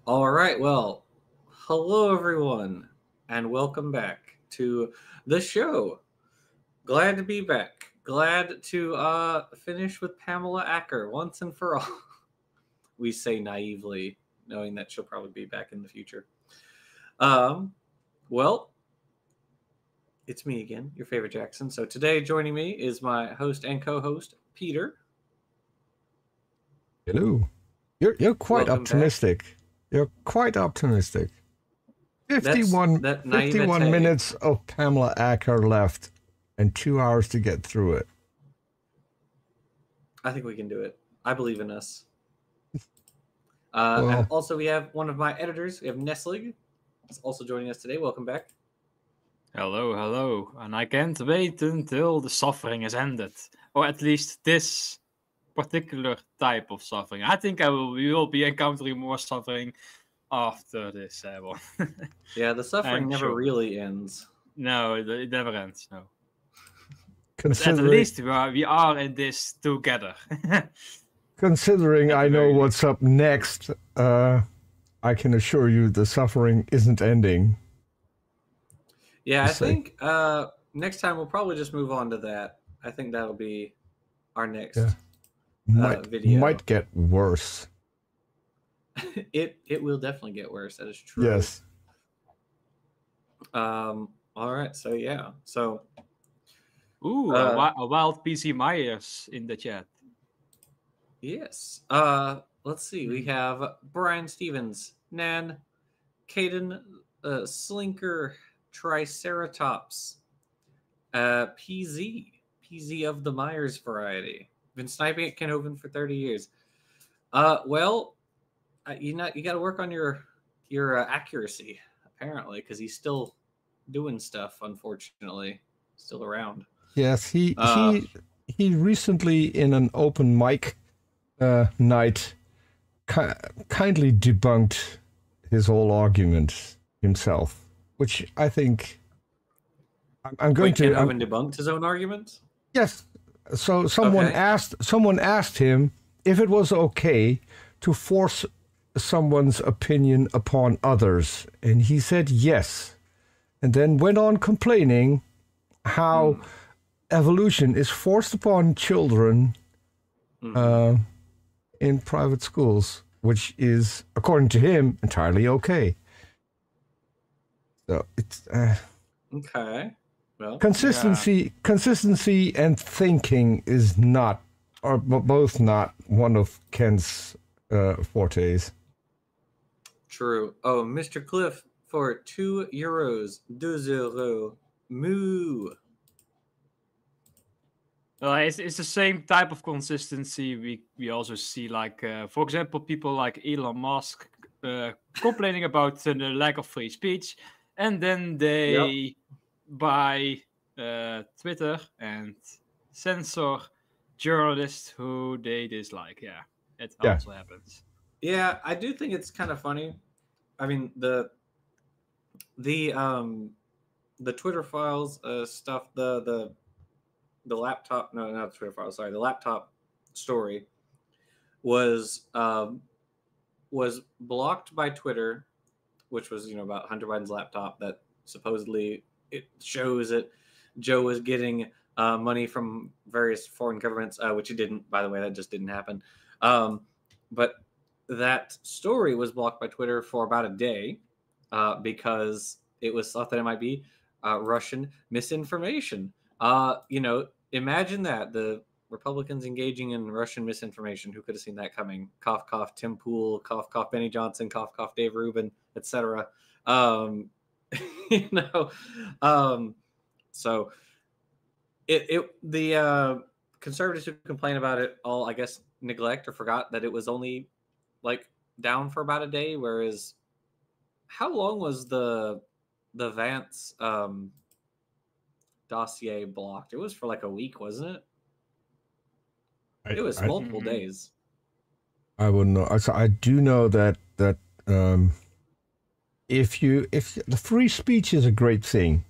All right, well, hello everyone, and welcome back to the show. Glad to be back. Glad to finish with Pamela Acker once and for all. We say naively, knowing that she'll probably be back in the future. Um, well, it's me again, your favorite Jackson. So today joining me is my host and co-host, Peter. Hello. You're quite Welcome back. optimistic. You're quite optimistic. 51, that 51 naivete. minutes of Pamela Acker left and 2 hours to get through it. I think we can do it. I believe in us. Well- And also we have one of my editors. We have Nestlig. Is also joining us today. Welcome back. Hello, hello. And I can't wait until the suffering is ended. Or at least this particular type of suffering. I think we will be encountering more suffering after this one. Yeah, the suffering I'm never sure. really ends. No, it never ends, no. But at Considering, least we are in this together. considering At the I know very what's up next, I can assure you the suffering isn't ending. Yeah, I Just say. think next time we'll probably just move on to that. I think that'll be our next Yeah. video. Might get worse. It will definitely get worse. That is true. Yes. All right. So yeah. So Ooh, a wild PC Myers in the chat. yes. Let's see. We have Brian Stevens, Nan, Caden, Slinker, Triceratops, PZ of the Myers variety. Been sniping at Kenhoven for 30 years. Well, you got to work on your accuracy apparently, because he's still doing stuff. Unfortunately, still around. Yes, he recently in an open mic night kindly debunked his whole argument himself, which I think I'm going to. Kenhoven debunked his own arguments. Yes. So someone asked him if it was okay to force someone's opinion upon others, and he said yes, and then went on complaining how evolution is forced upon children in private schools, which is, according to him, entirely okay. So it's Okay. Well, consistency and thinking is not, or both not, one of Ken's fortes. True. Oh, Mr. Cliff for €2, 2 moo. It's the same type of consistency we also see, like, for example, people like Elon Musk complaining about the lack of free speech, and then they buy Twitter and censor journalists who they dislike. Yeah, it also happens. Yeah, I do think it's kind of funny. I mean, the Twitter files stuff, the laptop, no, not the Twitter files, sorry, the laptop story was blocked by Twitter, which was, about Hunter Biden's laptop that supposedly it shows that Joe was getting money from various foreign governments, which he didn't, by the way. That just didn't happen. But that story was blocked by Twitter for about a day because it was thought that it might be Russian misinformation. Imagine that, the Republicans engaging in Russian misinformation. Who could have seen that coming? Cough, cough, Tim Pool, cough, cough, Benny Johnson, cough, cough, Dave Rubin, etc. So the conservatives who complain about it all, I guess, neglect or forgot that it was only like down for about a day. Whereas, how long was the Vance dossier blocked? It was for like a week, wasn't it? It was multiple days. I wouldn't know. So I do know that if the free speech is a great thing,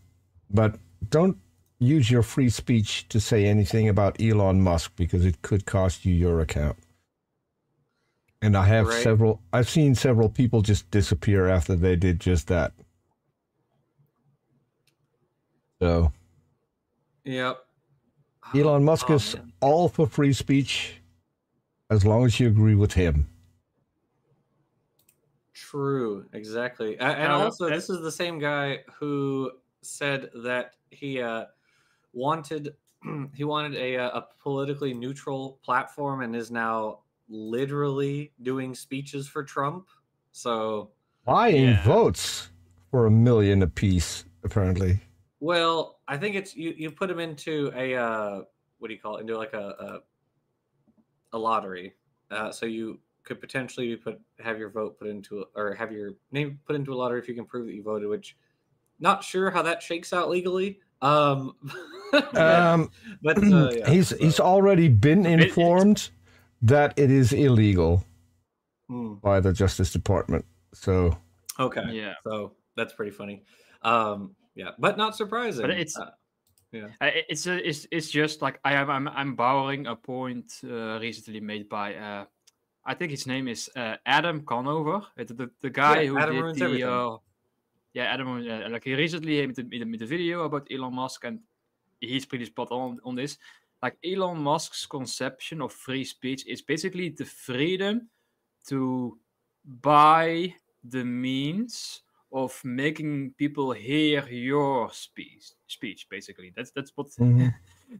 but don't use your free speech to say anything about Elon Musk, because it could cost you your account. And I have Right. I've seen several people just disappear after they did just that. So Yep. Elon Musk Oh is man. all for free speech as long as you agree with him. True. Exactly. And Now, also, this is the same guy who said that he wanted he wanted a politically neutral platform and is now literally doing speeches for Trump. So, Buying yeah. votes for $1 million apiece, apparently. well, I think it's you put him into a what do you call it? Into like a lottery. So you could potentially have your vote put into or have your name put into a lottery if you can prove that you voted. Which not sure how that shakes out legally. Yeah. But yeah. He's So already been It's, informed that it is illegal hmm. by the Justice Department. So Okay, yeah. so that's pretty funny. Yeah, but not But surprising. it's Yeah. it's just like I'm borrowing a point recently made by I think his name is Adam Conover, the Yeah, guy who Adam did ruins the everything. yeah, Adam, like he recently made a video about Elon Musk, and he's pretty spot on this. Like Elon Musk's conception of free speech is basically the freedom to buy the means of making people hear your speech. Basically, that's what mhm.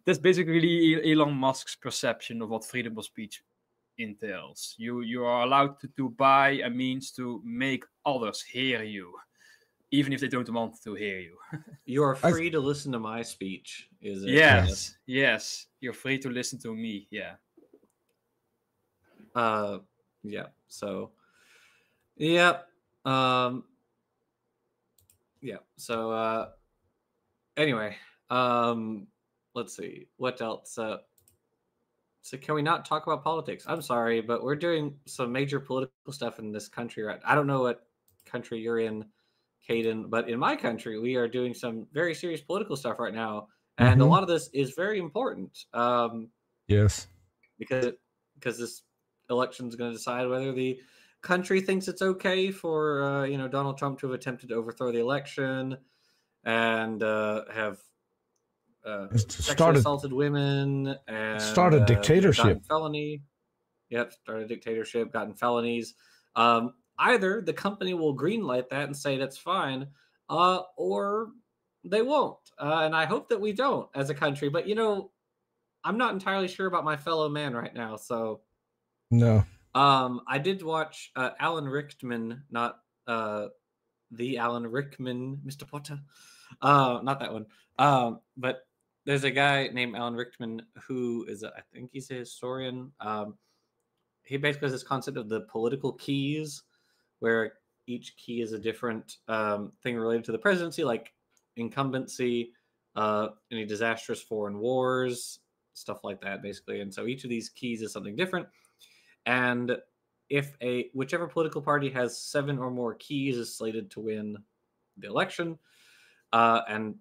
that's basically Elon Musk's perception of what freedom of speech entails. You are allowed to buy a means to make others hear you, even if they don't want to hear you. You are I free to listen to my speech. Is it? I yeah. guess. Yes, you're free to listen to me. Yeah. Uh, yeah. So, yep. Um, yeah. So, anyway, let's see what else. So can we not talk about politics? I'm sorry, but we're doing some major political stuff in this country right. I don't know what country you're in, Caden, but in my country we are doing some very serious political stuff right now, and a Mm-hmm. lot of this is very important Yes. because this election is going to decide whether the country thinks it's okay for Donald Trump to have attempted to overthrow the election and have It sexually started assaulted women and started gotten dictatorship. felony. Yep, started a dictatorship, gotten felonies. Either the company will greenlight that and say that's fine, or they won't. And I hope that we don't as a country. But I'm not entirely sure about my fellow man right now. So No. I did watch Alan Rickman, not the Alan Rickman, Mr. Potter. Not that one. But there's a guy named Alan Rickman who is, I think he's a historian. He basically has this concept of the political keys, where each key is a different thing related to the presidency, like incumbency, any disastrous foreign wars, stuff like that, basically. And so each of these keys is something different. And if whichever political party has 7 or more keys is slated to win the election, and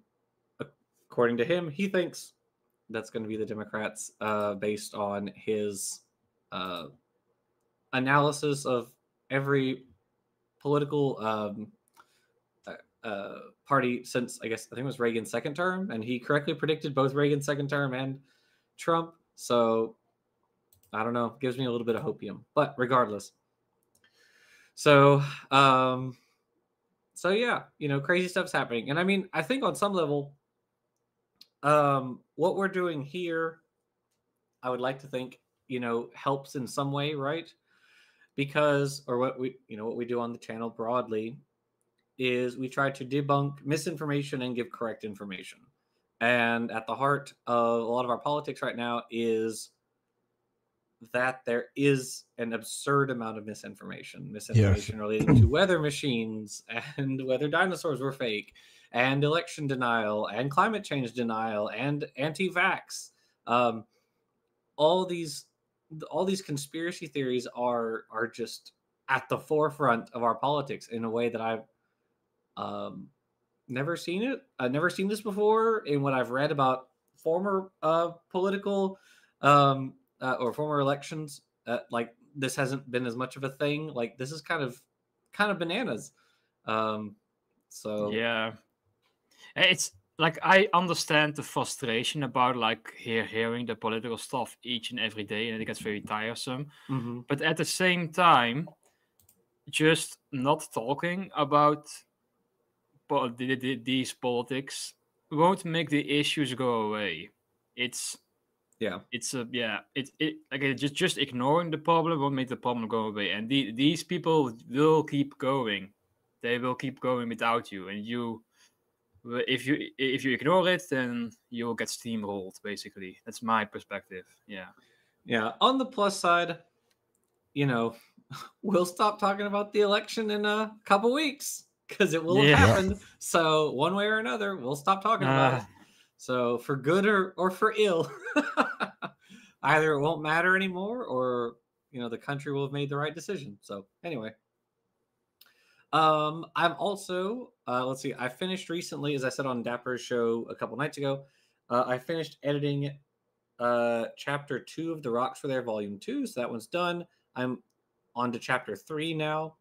according to him, he thinks that's going to be the Democrats, based on his uh, analysis of every political party since I think it was Reagan's second term, and he correctly predicted both Reagan's second term and Trump. So I don't know, gives me a little bit of hopium, but regardless. So yeah, crazy stuff's happening, and I mean, I think on some level, what we're doing here, I would like to think, helps in some way, right? Because, or what we do on the channel broadly is we try to debunk misinformation and give correct information. And at the heart of a lot of our politics right now is that there is an absurd amount of misinformation Yes. related to weather machines and whether dinosaurs were fake and election denial and climate change denial and anti-vax. um, all these conspiracy theories are just at the forefront of our politics in a way that I've um, never seen it. I've never seen this before in what I've read about former political or former elections. Like this hasn't been as much of a thing. Like this is kind of bananas. So Yeah, it's like I understand the frustration about like hearing the political stuff each and every day, and it gets very tiresome. mhm. But at the same time, just not talking about these politics won't make the issues go away. It's Yeah. it's a yeah it like just ignoring the problem won't make the problem go away, and these people will keep going. They will keep going without you, and if you ignore it, then you'll get steamrolled. Basically, that's my perspective. Yeah. Yeah. On the plus side, you know, we'll stop talking about the election in a couple weeks because it will have Yeah. happened. So one way or another, we'll stop talking about it. So for good or for ill, either it won't matter anymore, or the country will have made the right decision. So anyway, I'm also let's see. I finished recently, as I said on Dapper's show a couple nights ago. I finished editing chapter 2 of The Rocks Were There, Volume 2. So that one's done. I'm on to chapter 3 now.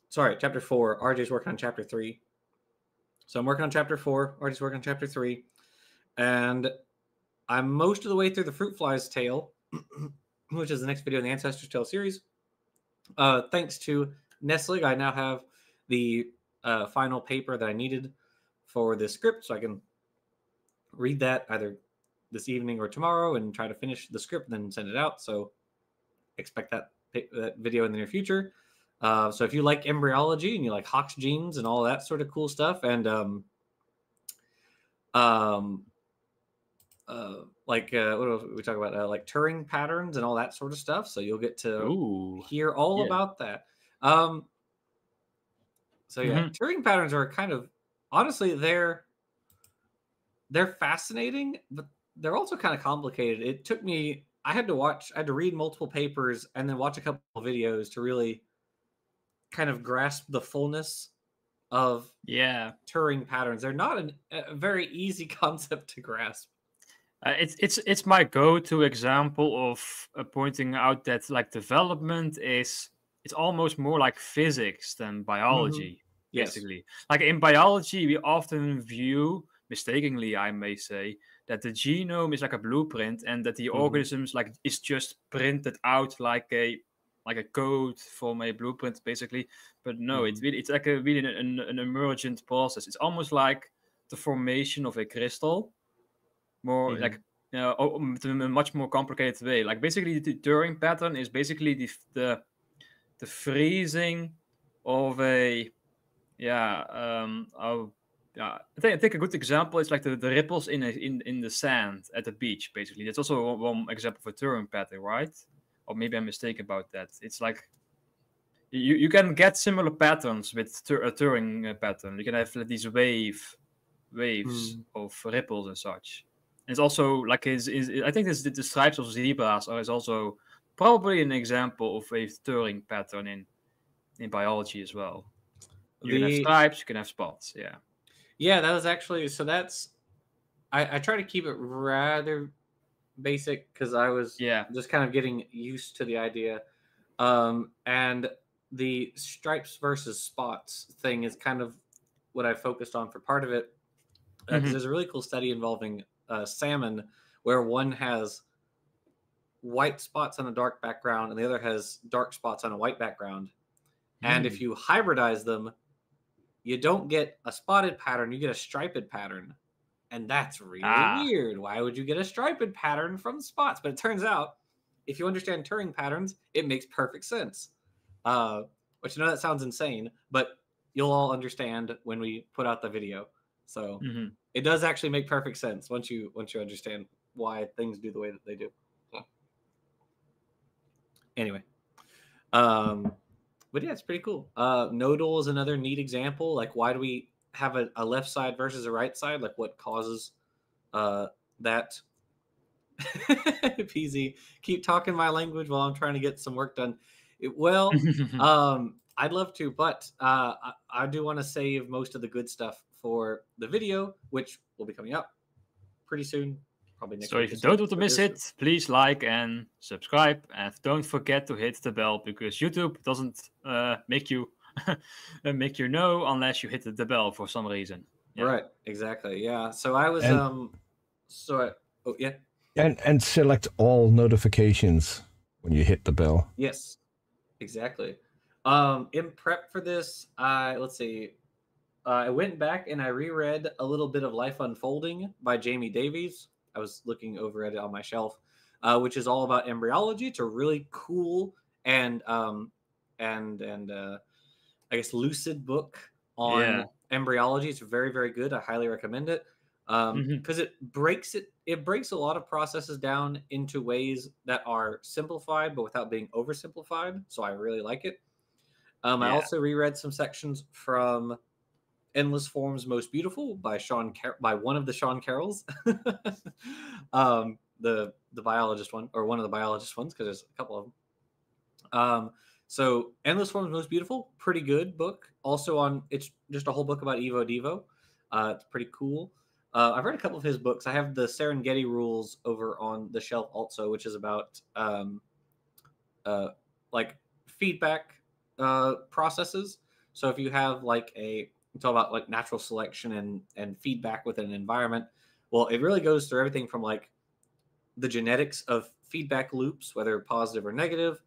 Sorry, chapter 4. RJ's working on chapter 3. So I'm working on chapter 4. RJ's working on chapter 3. And I'm most of the way through the Fruit Fly's Tale, which is the next video in the Ancestors Tale series. Thanks to Nestling, I now have the final paper that I needed for this script, so I can read that either this evening or tomorrow and try to finish the script and then send it out. So expect that video in the near future. So if you like embryology and you like Hox genes and all that sort of cool stuff, and what else we talk about? Like Turing patterns and all that sort of stuff. So you'll get to hear all about that. So yeah, Turing patterns are kind of, honestly, they're fascinating, but they're also kind of complicated. It took me, I had to read multiple papers and then watch a couple of videos to really kind of grasp the fullness of Turing patterns. They're not a very easy concept to grasp. It's my go-to example of pointing out that like development it's almost more like physics than biology. Basically, yes. Like in biology, we often view, mistakenly, I may say, that the genome is like a blueprint, and that the organisms like is just printed out like a code from a blueprint, basically. But no, it's like really an emergent process. It's almost like the formation of a crystal. More like in a much more complicated way. Like basically, the Turing pattern is basically the freezing of a I think a good example is like the ripples in the sand at the beach. Basically, that's also one example for Turing pattern, right? Or maybe I'm mistaken about that. It's like you can get similar patterns with a Turing pattern. You can have these waves of ripples and such. It's also like I think the stripes of zebras is also probably an example of a Turing pattern in biology as well. You can have stripes, you can have spots. Yeah, that was actually, so that's, I try to keep it rather basic because I was just kind of getting used to the idea. And the stripes versus spots thing is kind of what I focused on for part of it. Because there's a really cool study involving salmon where one has white spots on a dark background and the other has dark spots on a white background. And if you hybridize them, you don't get a spotted pattern, you get a striped pattern. And that's really weird. Why would you get a striped pattern from spots? But it turns out, if you understand Turing patterns, it makes perfect sense. Which I know that sounds insane, but you'll all understand when we put out the video. So it does actually make perfect sense once you understand why things do the way that they do. So. Anyway. But yeah, it's pretty cool. Nodal is another neat example. Like, why do we have a left side versus a right side? Like, what causes that? PZ, keep talking my language while I'm trying to get some work done. I'd love to, but I do want to save most of the good stuff for the video, which will be coming up pretty soon. probably next So week. if you don't want to miss it, please like and subscribe, and don't forget to hit the bell, because YouTube doesn't make you make you know unless you hit the bell for some reason. Yeah. Right, exactly. Yeah. So I was oh yeah. And select all notifications when you hit the bell. Yes, exactly. In prep for this, let's see. I went back and I reread a little bit of Life Unfolding by Jamie Davies. I was looking over at it on my shelf, which is all about embryology. It's a really cool and I guess lucid book on embryology. It's very, very good. I highly recommend it because it breaks a lot of processes down into ways that are simplified but without being oversimplified. So I really like it. I also reread some sections from Endless Forms Most Beautiful by by one of the Sean Carrolls, the biologist one, or one of the biologist ones, because there's a couple of them. So Endless Forms Most Beautiful, pretty good book. Also it's just a whole book about Evo Devo. It's pretty cool. I've read a couple of his books. I have the Serengeti Rules over on the shelf also, which is about like feedback processes. So if you have like it's all about like natural selection and feedback within an environment. Well, it really goes through everything from like the genetics of feedback loops, whether positive or negative,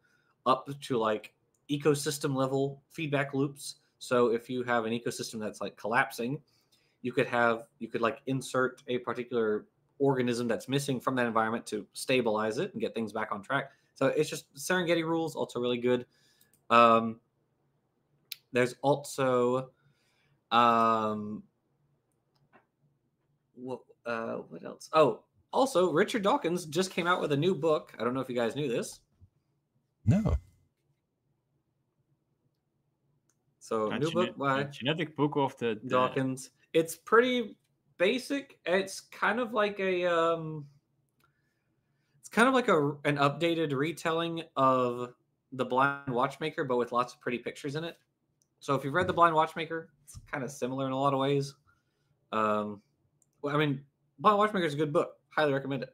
up to like ecosystem level feedback loops. So if you have an ecosystem that's like collapsing, you could like insert a particular organism that's missing from that environment to stabilize it and get things back on track. So it's just Serengeti Rules, also really good. There's also what else? Oh, also Richard Dawkins just came out with a new book. I don't know if you guys knew this. No. So new book by genetic book of the Dawkins. It's pretty basic. It's kind of like an updated retelling of The Blind Watchmaker, but with lots of pretty pictures in it. So if you've read The Blind Watchmaker, it's kind of similar in a lot of ways. Well, I mean, Blind Watchmaker is a good book. Highly recommend it.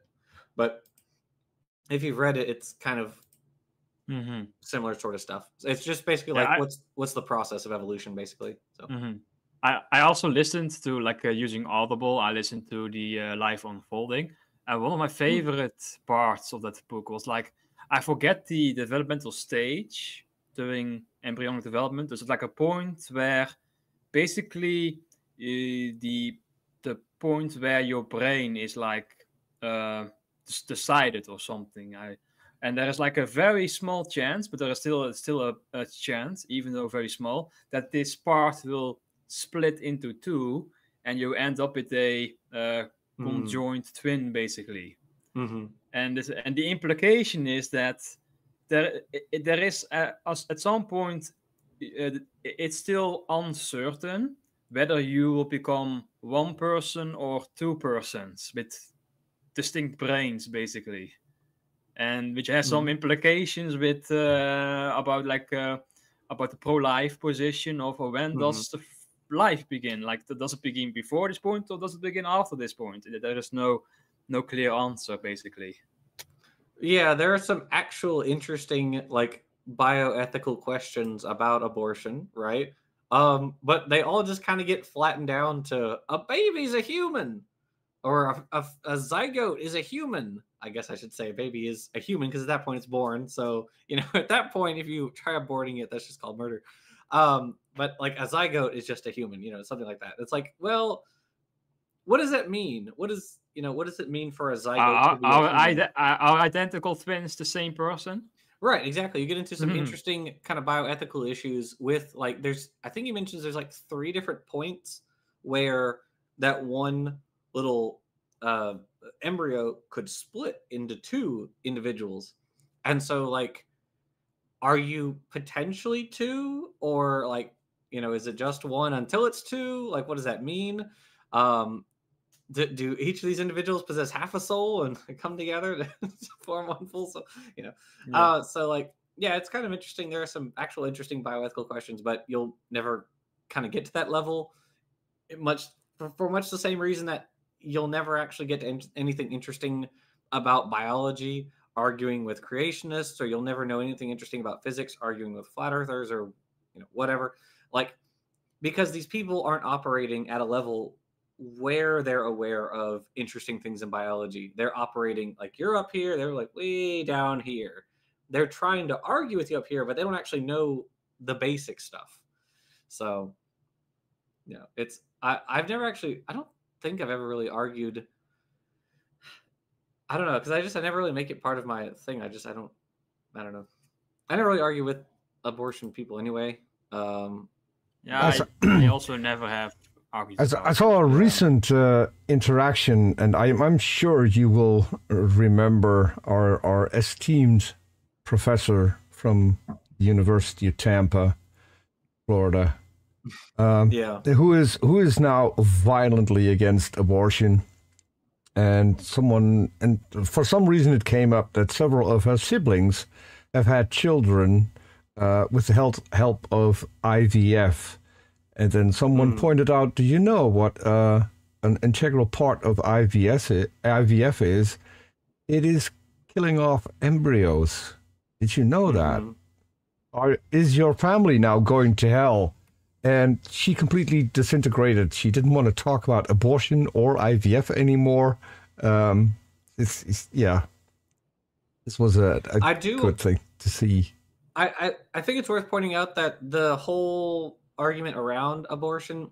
But if you've read it, it's kind of similar sort of stuff. It's just basically what's the process of evolution, basically. So I also listened to like using Audible. I listened to the Life Unfolding, and one of my favorite parts of that book was like, I forget the developmental stage during embryonic development. There's like a point where basically the point where your brain is like decided or something. And there is like a very small chance, but there is still a chance, even though very small, that this part will split into two, and you end up with a conjoined twin, basically. And the implication is that there is at some point it's still uncertain whether you will become one person or two persons with distinct brains, basically, and which has some implications with about the pro-life position of when does the life begin? Like, does it begin before this point or does it begin after this point? There is no clear answer, basically. Yeah, there are some actual interesting like bioethical questions about abortion, right? But they all just kind of get flattened down to a baby's a human, or a zygote is a human. I guess I should say a baby is a human because at that point it's born. So, at that point, if you try aborting it, that's just called murder. But like a zygote is just a human, something like that. It's like, well, what does that mean? What does it mean for a zygote to be a human? Are identical twins the same person? Right, exactly. You get into some interesting kind of bioethical issues with like I think he mentions there's like 3 different points where that one little embryo could split into 2 individuals. And so like, are you potentially 2, or like, is it just 1 until it's 2? Like, what does that mean? Do each of these individuals possess half a soul and come together to form one full soul? So like, yeah, it's kind of interesting. There are some actual interesting bioethical questions, but you'll never kind of get to that level for much the same reason that you'll never actually get to anything interesting about biology arguing with creationists, or you'll never know anything interesting about physics arguing with flat earthers, or whatever. Like, because these people aren't operating at a level where they're aware of interesting things in biology. They're operating like you're up here, they're like way down here. They're trying to argue with you up here, but they don't actually know the basic stuff. So, it's I've never actually, I don't think I've ever really argued. I don't know, because I never really make it part of my thing. I don't know. I never really argue with abortion people anyway. I also never have argued. I saw a recent interaction, and I'm sure you will remember our esteemed professor from the University of Tampa, Florida, who is now violently against abortion. And for some reason it came up that several of her siblings have had children with the help of IVF. And then someone pointed out, do you know what an integral part of IVF is? It is killing off embryos. Did you know that? Is your family now going to hell? And she completely disintegrated. She didn't want to talk about abortion or IVF anymore. This was a good thing to see. I think it's worth pointing out that the whole argument around abortion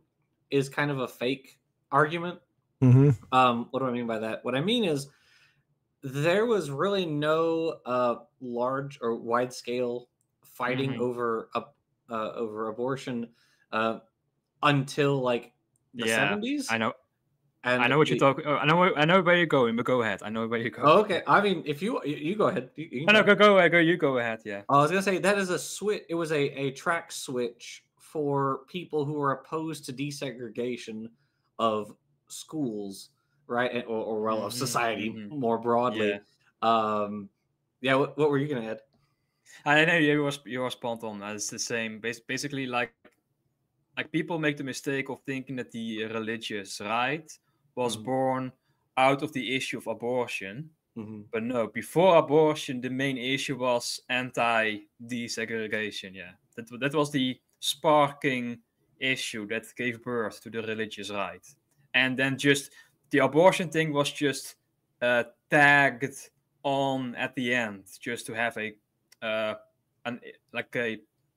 is kind of a fake argument. What do I mean by that? What I mean is there was really no large or wide scale fighting over abortion until like the 70s. I know. And I know what you're talking. I know where you're going, but go ahead. I know where you're going. Oh, okay. I mean, if you go ahead. Go ahead. You go ahead. Yeah. I was gonna say that is a switch. It was a track switch for people who are opposed to desegregation of schools, right, or of society more broadly. Yeah. What were you gonna add? I know you were spot on. It's the same. Basically, like people make the mistake of thinking that the religious right was born out of the issue of abortion. But no, before abortion, the main issue was anti-desegregation. Yeah, that was the sparking issue that gave birth to the religious right. And then just the abortion thing was just tagged on at the end, just to have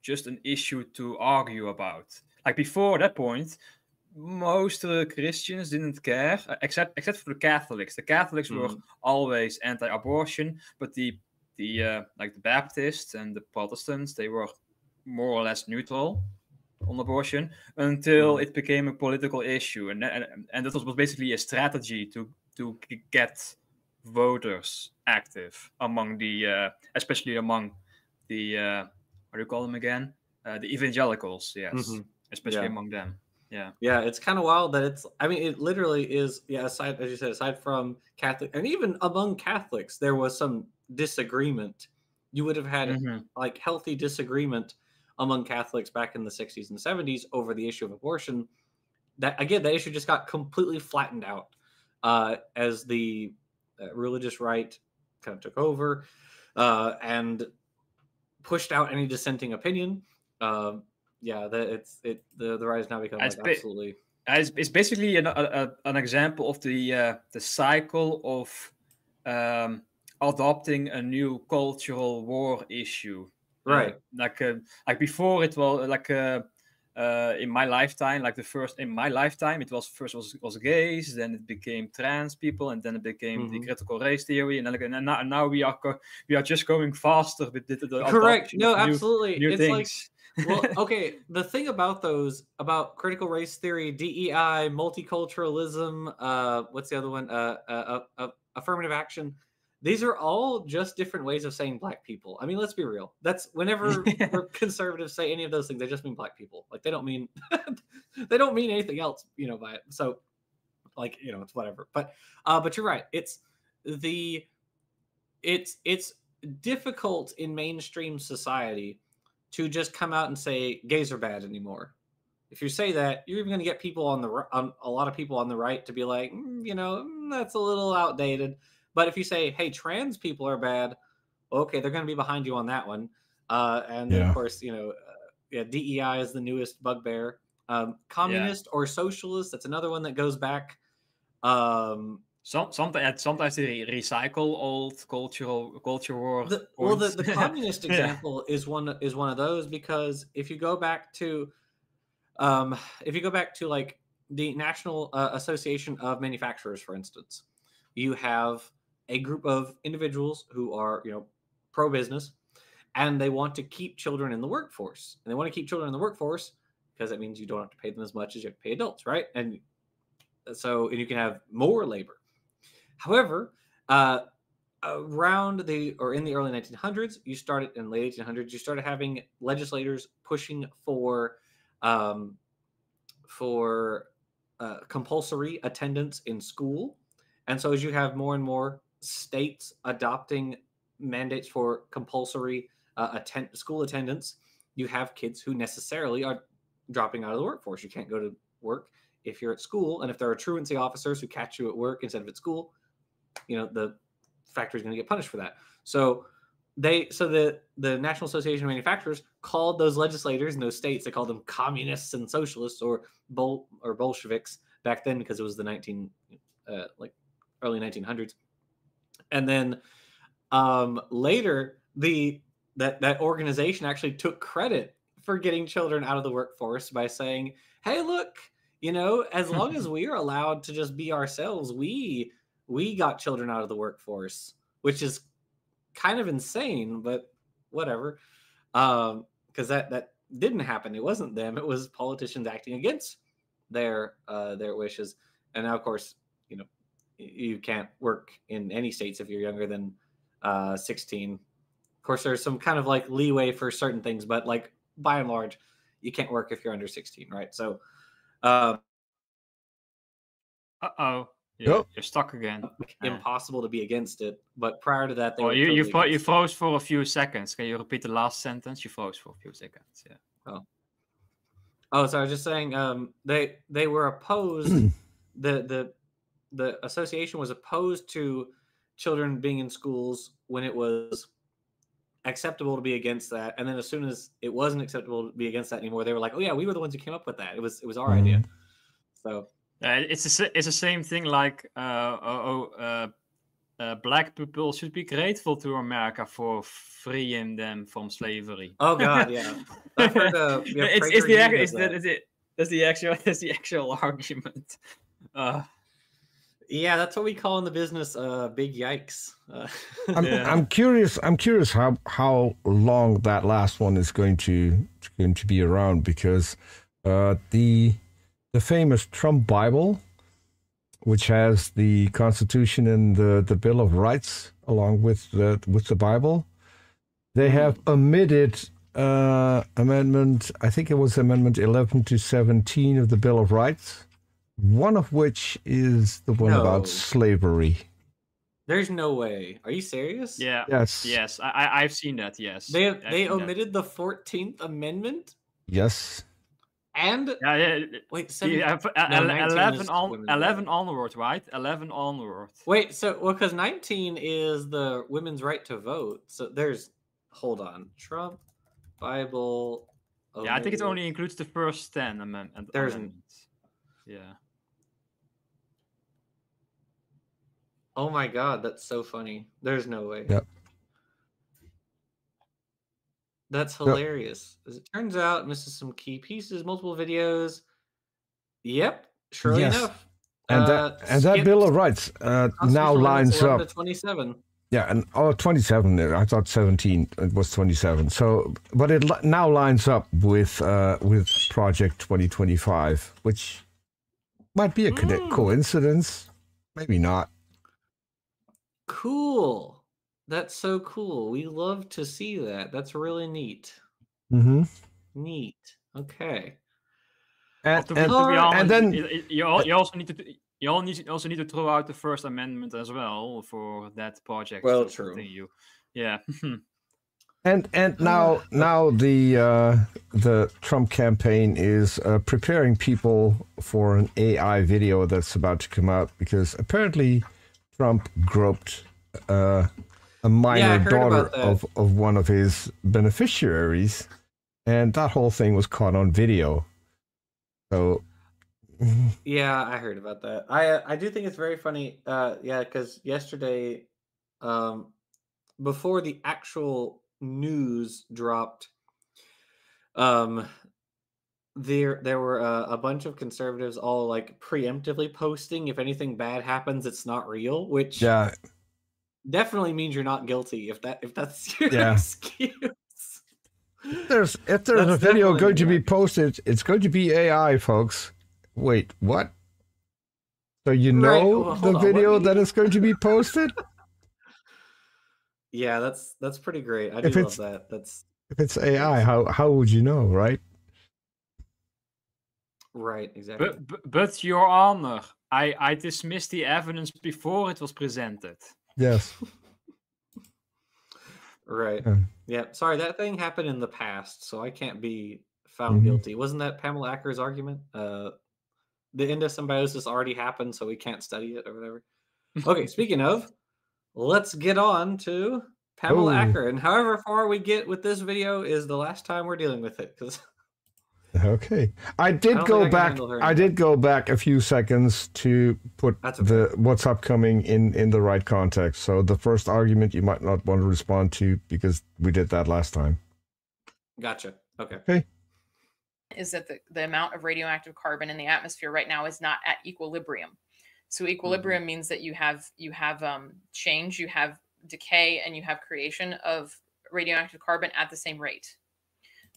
just an issue to argue about. Like before that point, most Christians didn't care, except for the Catholics. The Catholics were always anti-abortion, but the Baptists and the Protestants, they were more or less neutral on abortion until it became a political issue, and that was basically a strategy to get voters active among especially among the what do you call them again? The evangelicals, yes. Especially among them. Yeah. Yeah, it's kind of wild that it literally is, aside, as you said, aside from Catholic, and even among Catholics, there was some disagreement. You would have had like healthy disagreement among Catholics back in the 60s and 70s over the issue of abortion. That issue just got completely flattened out as the religious right kind of took over and pushed out any dissenting opinion. The rise now become absolutely. It's basically an example of the cycle of adopting a new cultural war issue. Right. Like before, it was in my lifetime, it was first was gays, then it became trans people, and then it became the critical race theory, and now we are just going faster with the correct. No, absolutely. New it's things. Well, okay. The thing about critical race theory, DEI, multiculturalism, what's the other one? Affirmative action. These are all just different ways of saying black people. I mean, let's be real. That's whenever conservatives say any of those things, they just mean black people. Like they don't mean anything else, by it. So, it's whatever. But you're right. It's difficult in mainstream society to just come out and say gays are bad anymore. if you say that, you're even going to get people on a lot of people on the right to be like, that's a little outdated. But if you say, hey, trans people are bad, okay, they're going to be behind you on that one. And then, of course, DEI is the newest bugbear. Communist or socialist, that's another one that goes back. Sometimes they recycle old culture war. The communist example is one of those, because if you go back to like the National Association of Manufacturers, for instance, you have a group of individuals who are pro-business, and they want to keep children in the workforce. And they want to keep children in the workforce because that means you don't have to pay them as much as you have to pay adults, right? And you can have more labor. However, in the early 1900s, in late 1800s, you started having legislators pushing for compulsory attendance in school. And so as you have more and more states adopting mandates for compulsory school attendance, you have kids who necessarily are dropping out of the workforce. You can't go to work if you're at school, and if there are truancy officers who catch you at work instead of at school, the factory is going to get punished for that. So the National Association of Manufacturers called those legislators in those states, they called them communists and socialists, or Bolsheviks back then, because it was the early 1900s. And then later, that organization actually took credit for getting children out of the workforce by saying, hey, look, as long as we are allowed to just be ourselves, we got children out of the workforce, which is kind of insane, but whatever. Because that didn't happen. It wasn't them. It was politicians acting against their wishes. And now, of course, you can't work in any states if you're younger than 16. Of course, there's some kind of like leeway for certain things, but like by and large, you can't work if you're under 16, right? So, You're stuck again. Impossible to be against it. But prior to that, you froze for a few seconds. Can you repeat the last sentence? You froze for a few seconds. Yeah. Oh, so I was just saying, they were opposed. the association was opposed to children being in schools when it was acceptable to be against that, and then as soon as it wasn't acceptable to be against that anymore, they were like, oh yeah, we were the ones who came up with that. It was our idea. So it's the same thing like black people should be grateful to America for freeing them from slavery. Oh God, yeah. I've heard, that's the actual argument. Yeah, that's what we call in the business big yikes. I'm curious how long that last one is going to be around, because the famous Trump Bible, which has the Constitution and the Bill of Rights along with the Bible, they have omitted amendment, I think it was Amendment 11 to 17 of the Bill of Rights, one of which is the one about slavery. There's no way. Are you serious? Yeah. Yes. I've seen that. Yes. They omitted the 14th Amendment. Yes. And wait, 11 onward, right? 11 onward. Wait, because 19 is the women's right to vote. So hold on, Trump Bible. Yeah, I think it only includes the first 10 amendments. Yeah. Oh my God, that's so funny. There's no way. Yep. That's hilarious. As it turns out, misses some key pieces, multiple videos. Yep, surely enough. And that Bill of Rights now lines up. 27. Yeah, and 27. I thought 17. It was 27. So, but it now lines up with Project 2025, which might be a coincidence. Maybe not. Cool. That's so cool. We love to see that. That's really neat. Mm-hmm. Neat. Okay. And to be honest, and then you also need to throw out the First Amendment as well for that project. Well, true. Continue. Yeah. And now the Trump campaign is preparing people for an AI video that's about to come out because apparently Trump groped a minor daughter of one of his beneficiaries, and that whole thing was caught on video. So yeah, I heard about that. I do think it's very funny. Yeah, because yesterday, before the actual news dropped, there were a bunch of conservatives all like preemptively posting if anything bad happens, it's not real, which definitely means you're not guilty if that's your excuse. If there's a video going to be posted, it's going to be AI, folks. Wait, what? So you know the video that is going to be posted? Yeah, that's pretty great. I do love that. If it's AI, how would you know, right? Right, exactly. But Your Honor, I dismissed the evidence before it was presented. Yes. Right. Yeah. Sorry, that thing happened in the past, so I can't be found guilty. Wasn't that Pamela Acker's argument? The endosymbiosis already happened, so we can't study it or whatever. Okay, speaking of, let's get on to Pamela Acker. And however far we get with this video is the last time we're dealing with it. Okay. I did go back a few seconds to put what's upcoming in the right context. So the first argument you might not want to respond to because we did that last time. Gotcha. Okay. Is that the amount of radioactive carbon in the atmosphere right now is not at equilibrium. So equilibrium means that you have change, you have decay, and you have creation of radioactive carbon at the same rate,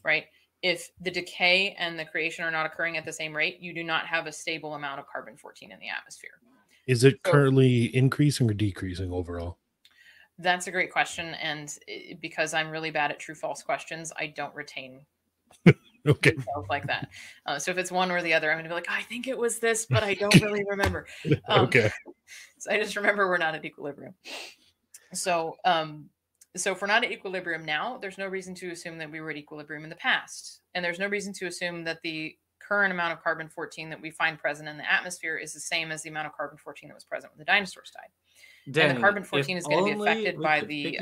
right? If the decay and the creation are not occurring at the same rate, you do not have a stable amount of carbon-14 in the atmosphere. Is it currently increasing or decreasing overall? That's a great question. And because I'm really bad at true-false questions, I don't retain details like that. So if it's one or the other, I'm going to be like, I think it was this, but I don't really remember. Okay. So I just remember we're not at equilibrium. So if we're not at equilibrium now, there's no reason to assume that we were at equilibrium in the past. And there's no reason to assume that the current amount of carbon-14 that we find present in the atmosphere is the same as the amount of carbon-14 that was present when the dinosaurs died. Dang, and the carbon-14 is going to be affected by the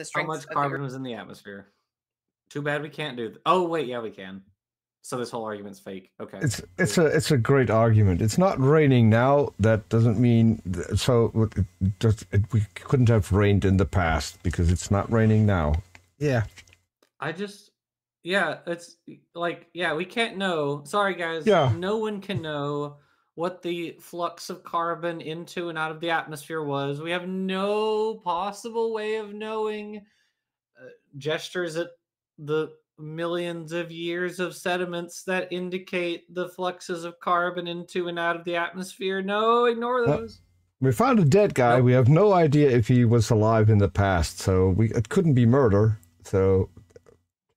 strength. How much carbon was in the atmosphere? Too bad we can't do Oh, wait, yeah, we can. So this whole argument's fake. Okay. It's a great argument. It's not raining now. That doesn't mean we couldn't have rained in the past because it's not raining now. Yeah. It's like, we can't know. Sorry, guys. Yeah. No one can know what the flux of carbon into and out of the atmosphere was. We have no possible way of knowing. Gestures at the millions of years of sediments that indicate the fluxes of carbon into and out of the atmosphere. No, ignore those. We found a dead guy. Nope. We have no idea if he was alive in the past, so it couldn't be murder. So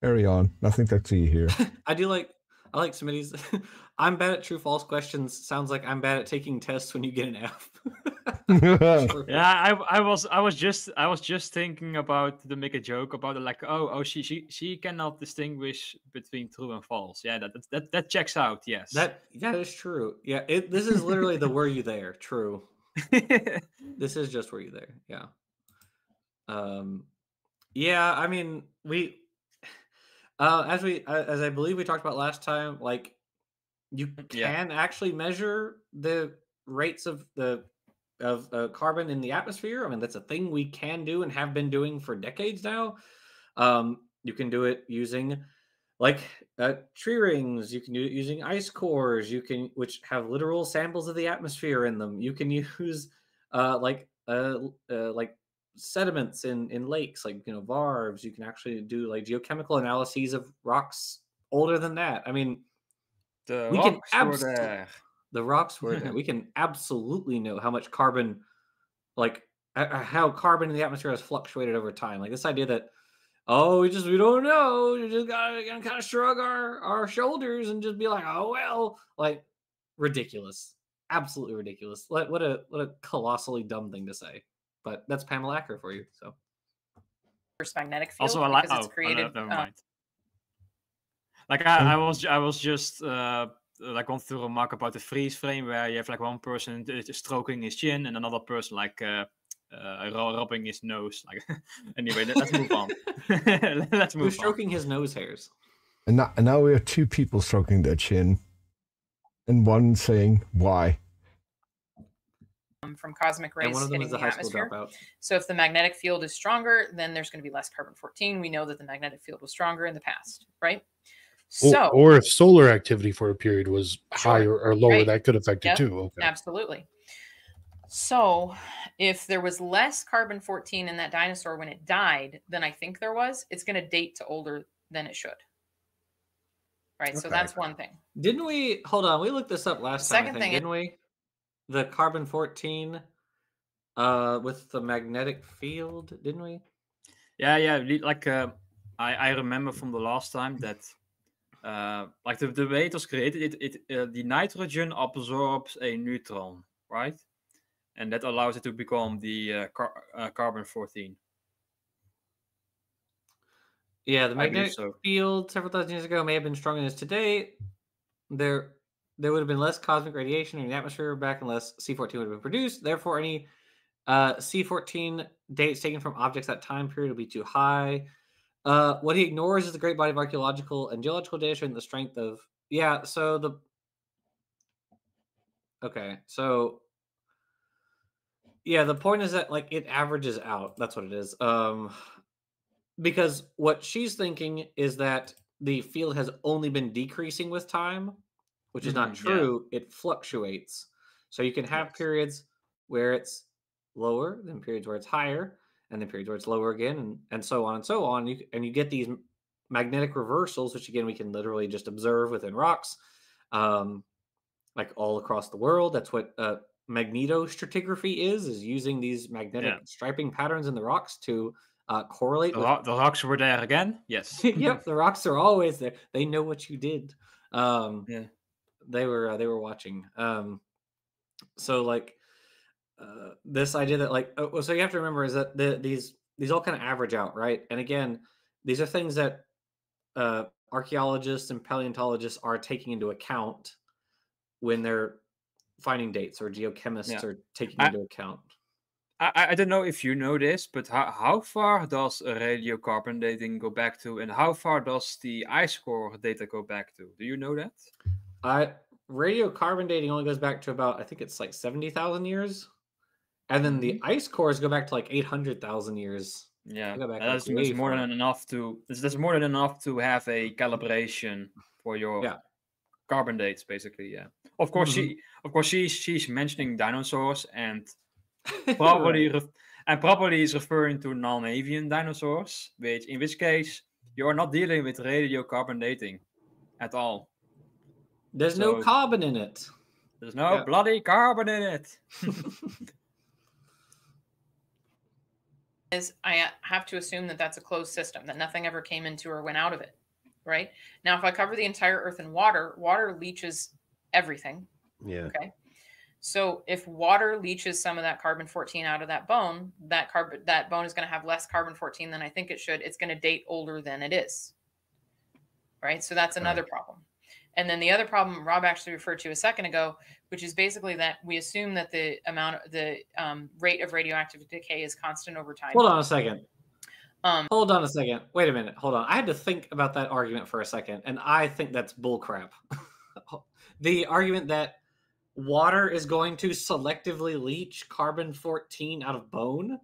carry on. Nothing to see here. I like Smitty's. I'm bad at true-false questions. Sounds like I'm bad at taking tests when you get an F. Yeah, I was just thinking about to make a joke about it, like she cannot distinguish between true and false. Yeah, that checks out. Yes, that is true. Yeah, this is literally the were you there? True. This is just were you there? Yeah. Yeah. I mean, we as I believe we talked about last time, like you can actually measure the rates of carbon in the atmosphere. I mean, that's a thing we can do and have been doing for decades now. You can do it using like tree rings. You can do it using ice cores. Which have literal samples of the atmosphere in them. You can use like sediments in lakes, like varves. You can actually do like geochemical analyses of rocks older than that. I mean, the rocks were there. We can absolutely know how much carbon, like how carbon in the atmosphere has fluctuated over time. Like this idea that, we don't know. You just gotta kind of shrug our shoulders and just be like, oh well, like ridiculous, absolutely ridiculous. What a colossally dumb thing to say. But that's Pamela Acker for you. So magnetic field Also, I like. because it's created. Never mind. Like I was just like want to remark about the freeze frame where you have like one person stroking his chin and another person like rubbing his nose. Like anyway, let's move on. Let's move Who's stroking his nose hairs? And now we have two people stroking their chin, and one saying why. From cosmic rays and one of them hitting is the the high school atmosphere. dropout. So if the magnetic field is stronger, then there's going to be less carbon-14. We know that the magnetic field was stronger in the past, right? So, or if solar activity for a period was higher or lower, right. that could affect it too. Okay. Absolutely. So if there was less carbon-14 in that dinosaur when it died than I think there was, it's going to date to older than it should. Right. So that's one thing. Didn't we? Hold on. We looked this up last time. I think, didn't we? The carbon-14 with the magnetic field, didn't we? Yeah. Like I remember from the last time that like the way it was created, the nitrogen absorbs a neutron, right? And that allows it to become the carbon-14. Yeah, the magnetic field several thousand years ago may have been stronger than it is today. There would have been less cosmic radiation in the atmosphere back unless C14 would have been produced. Therefore, any C14 dates taken from objects that time period will be too high. What he ignores is the great body of archaeological and geological data showing the strength of... Yeah, so the... Okay, so... Yeah, the point is that, like, it averages out. That's what it is. Because what she's thinking is that the field has only been decreasing with time, which is not true. Yeah. It fluctuates. So you can have periods where it's lower, then periods where it's higher, and then periods where it's lower again, and so on and so on. You get these magnetic reversals, which again we can literally just observe within rocks, like all across the world. That's what magnetostratigraphy is using these magnetic striping patterns in the rocks to correlate. The rocks were there again. Yes. Yep, the rocks are always there. They know what you did. They were watching. So like this idea that like so you have to remember is that these all kind of average out, right? And again, these are things that archaeologists and paleontologists are taking into account when they're finding dates, or geochemists are taking into account. I don't know if you know this, but how far does radiocarbon dating go back to, and how far does the ice core data go back to? Do you know that? Radiocarbon dating only goes back to about, I think it's like 70,000 years. And then the ice cores go back to like 800,000 years. Yeah, that's more than enough to... That's more than enough to have a calibration for your carbon dates, basically. Yeah. Of course, she's mentioning dinosaurs, and probably is referring to non-avian dinosaurs, in which case you are not dealing with radiocarbon dating at all. There's no carbon in it. There's no bloody carbon in it. I have to assume that that's a closed system, that nothing ever came into or went out of it, right? Now, if I cover the entire Earth in water, water leaches everything. Yeah. Okay. So if water leaches some of that carbon-14 out of that bone, that bone is going to have less carbon-14 than I think it should. It's going to date older than it is, right? So that's another problem. And then the other problem Rob actually referred to a second ago, which is basically that we assume that the rate of radioactive decay is constant over time. Hold on a second. Wait a minute. Hold on. I had to think about that argument for a second, and I think that's bullcrap. The argument that water is going to selectively leach carbon-14 out of bone?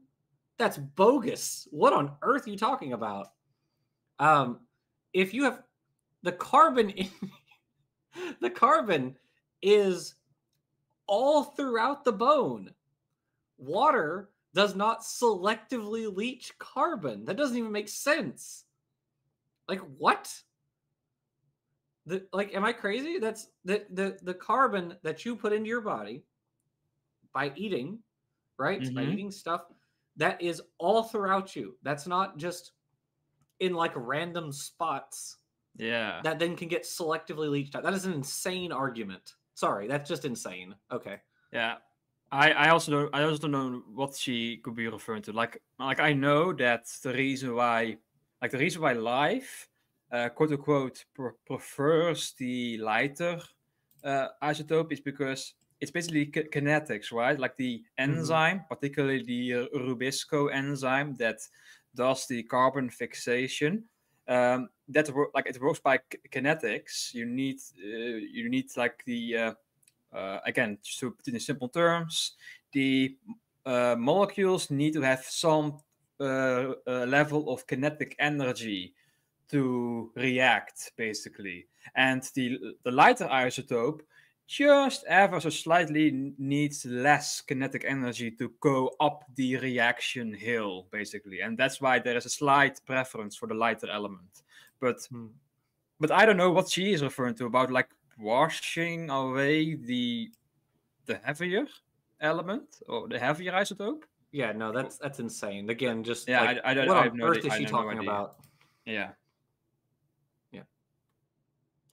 That's bogus. What on earth are you talking about? If you have the carbon in the carbon is all throughout the bone. Water does not selectively leach carbon. That doesn't even make sense. Like, what? Am I crazy? That's the carbon that you put into your body by eating, right? By eating stuff, that is all throughout you. That's not just in like random spots. Yeah. That then can get selectively leached out. That is an insane argument. Sorry, that's just insane. Okay. Yeah. I also don't know what she could be referring to. Like I know that the reason why life, quote unquote, prefers the lighter isotope is because it's basically kinetics, right? Like the enzyme, particularly the Rubisco enzyme that does the carbon fixation. Like it works by kinetics. You need like the again, just to put it in simple terms, the molecules need to have some level of kinetic energy to react, basically. And the lighter isotope just ever so slightly needs less kinetic energy to go up the reaction hill, basically. And that's why there is a slight preference for the lighter element. But I don't know what she is referring to about, like washing away the heavier element or the heavier isotope. Yeah, no, that's insane. Again, just Yeah, like I don't. what I on have no. earth is I she have no talking idea. about? Yeah. Yeah.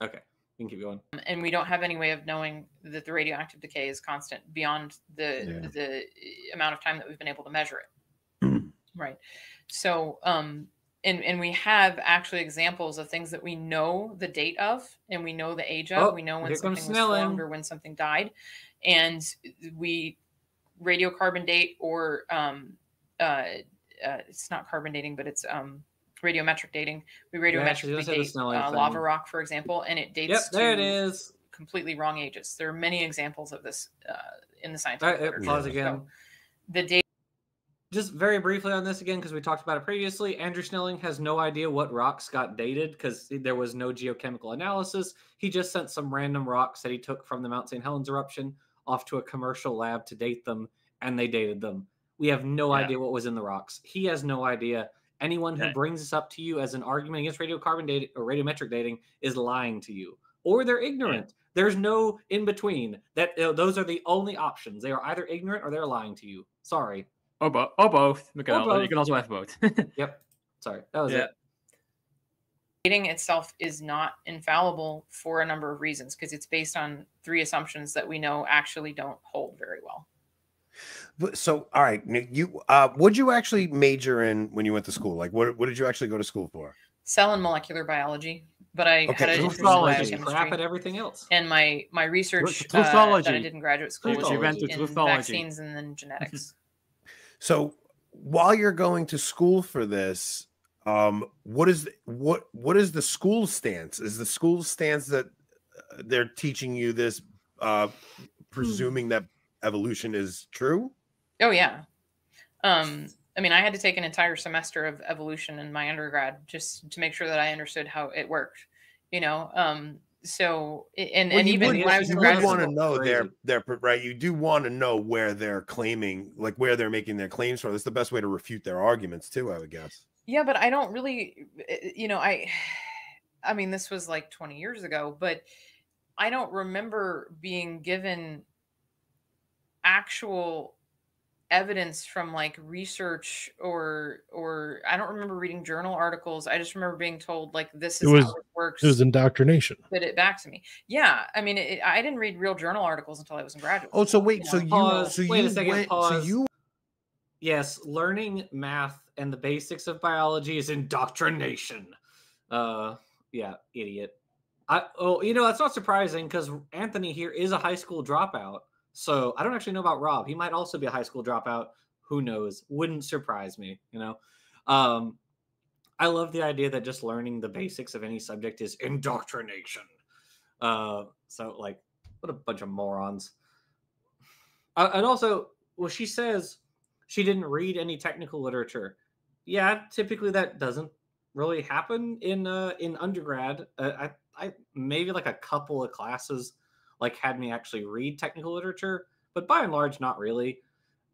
Okay, we can keep going. And we don't have any way of knowing that the radioactive decay is constant beyond the amount of time that we've been able to measure it. Right. So, and we have actually examples of things that we know the date of and we know the age of. Oh, We know when here comes something was Snelling. formed or when something died, and we radiocarbon date or it's not carbon dating, but it's radiometric dating. We radiometrically date lava rock, for example, and it dates Yep, there it is. Completely wrong ages. There are many examples of this in the scientific literature. Pause again. So, the date. Just very briefly on this again, because we talked about it previously. Andrew Snelling has no idea what rocks got dated because there was no geochemical analysis. He just sent some random rocks that he took from the Mount St. Helens eruption off to a commercial lab to date them, and they dated them. We have no idea what was in the rocks. He has no idea. Anyone who brings this up to you as an argument against radiocarbon dating or radiometric dating is lying to you, or they're ignorant. There's no in between. Those are the only options. They are either ignorant or they're lying to you. Sorry. Or both. You can also have both. Yep. Sorry. That was it. Dating itself is not infallible for a number of reasons because it's based on 3 assumptions that we know actually don't hold very well. So, all right, Nick, what'd you actually major in when you went to school? Like, what did you actually go to school for? Cell and molecular biology, but I had an interest in biochemistry. Crap at everything else. And my research that I did in graduate school was in vaccines and then genetics. So while you're going to school for this, what is the school stance? Is the school stance that they're teaching you this, presuming that evolution is true? Oh yeah. I mean, I had to take an entire semester of evolution in my undergrad just to make sure that I understood how it worked. You know, so even when I was in graduate want to school, know they're right. You do want to know where they're claiming, like where they're making their claims from. That's the best way to refute their arguments too, I would guess. Yeah, but I don't really, you know, I mean, this was like 20 years ago, but I don't remember being given actual evidence from like research or I don't remember reading journal articles. I just remember being told like this is how it works. It was indoctrination. Put it back to me. Yeah, I mean, I didn't read real journal articles until I was in graduate school. Oh, so wait, Yes, learning math and the basics of biology is indoctrination. Yeah, idiot. That's not surprising because Anthony here is a high school dropout. So I don't actually know about Rob. He might also be a high school dropout. Who knows? Wouldn't surprise me, you know. I love the idea that just learning the basics of any subject is indoctrination. So like, what a bunch of morons. And also, well, she says she didn't read any technical literature. Yeah, typically that doesn't really happen in undergrad. I maybe like a couple of classes like had me actually read technical literature, but by and large, not really.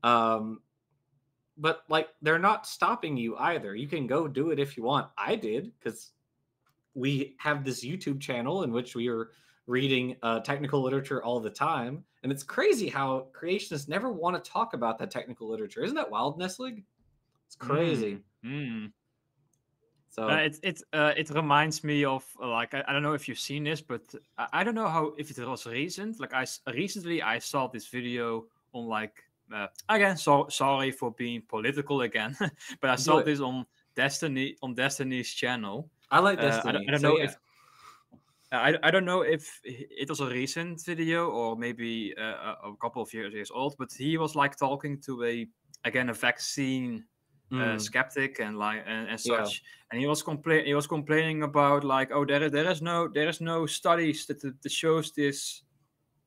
But like, they're not stopping you either. You can go do it if you want. I did because we have this YouTube channel in which we are reading technical literature all the time. And it's crazy how creationists never want to talk about that technical literature. Isn't that wild, Nestlig? It's crazy. So it reminds me of like I don't know if you've seen this, but I don't know if it was recent. Like recently I saw this video on like again. So sorry for being political again, but I Do saw it. this on Destiny's channel. I like I Destiny. don't So know yeah. if I don't know if it was a recent video or maybe a couple of years old, but he was like talking to a vaccine skeptic and like and Yeah. such, and he was complaining about like, oh, there is no studies that shows this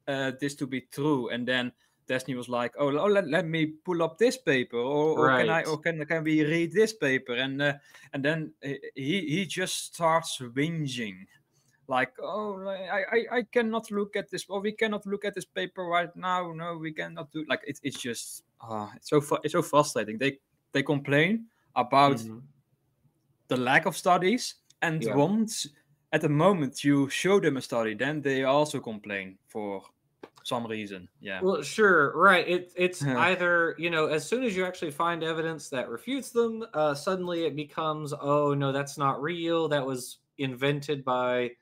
this to be true, and then Destiny was like, oh, let me pull up this paper, or Right. can we read this paper, and then he just starts whinging. Like, oh, I cannot look at this, or we cannot look at this paper right now. No, we cannot do. Like, it's just, it's so frustrating. They complain about Mhm. the lack of studies, and Yeah. once at the moment you show them a study, then they also complain for some reason. Yeah. Well, sure, right. It's either, you know, as soon as you actually find evidence that refutes them, suddenly it becomes, oh no, that's not real. That was invented by,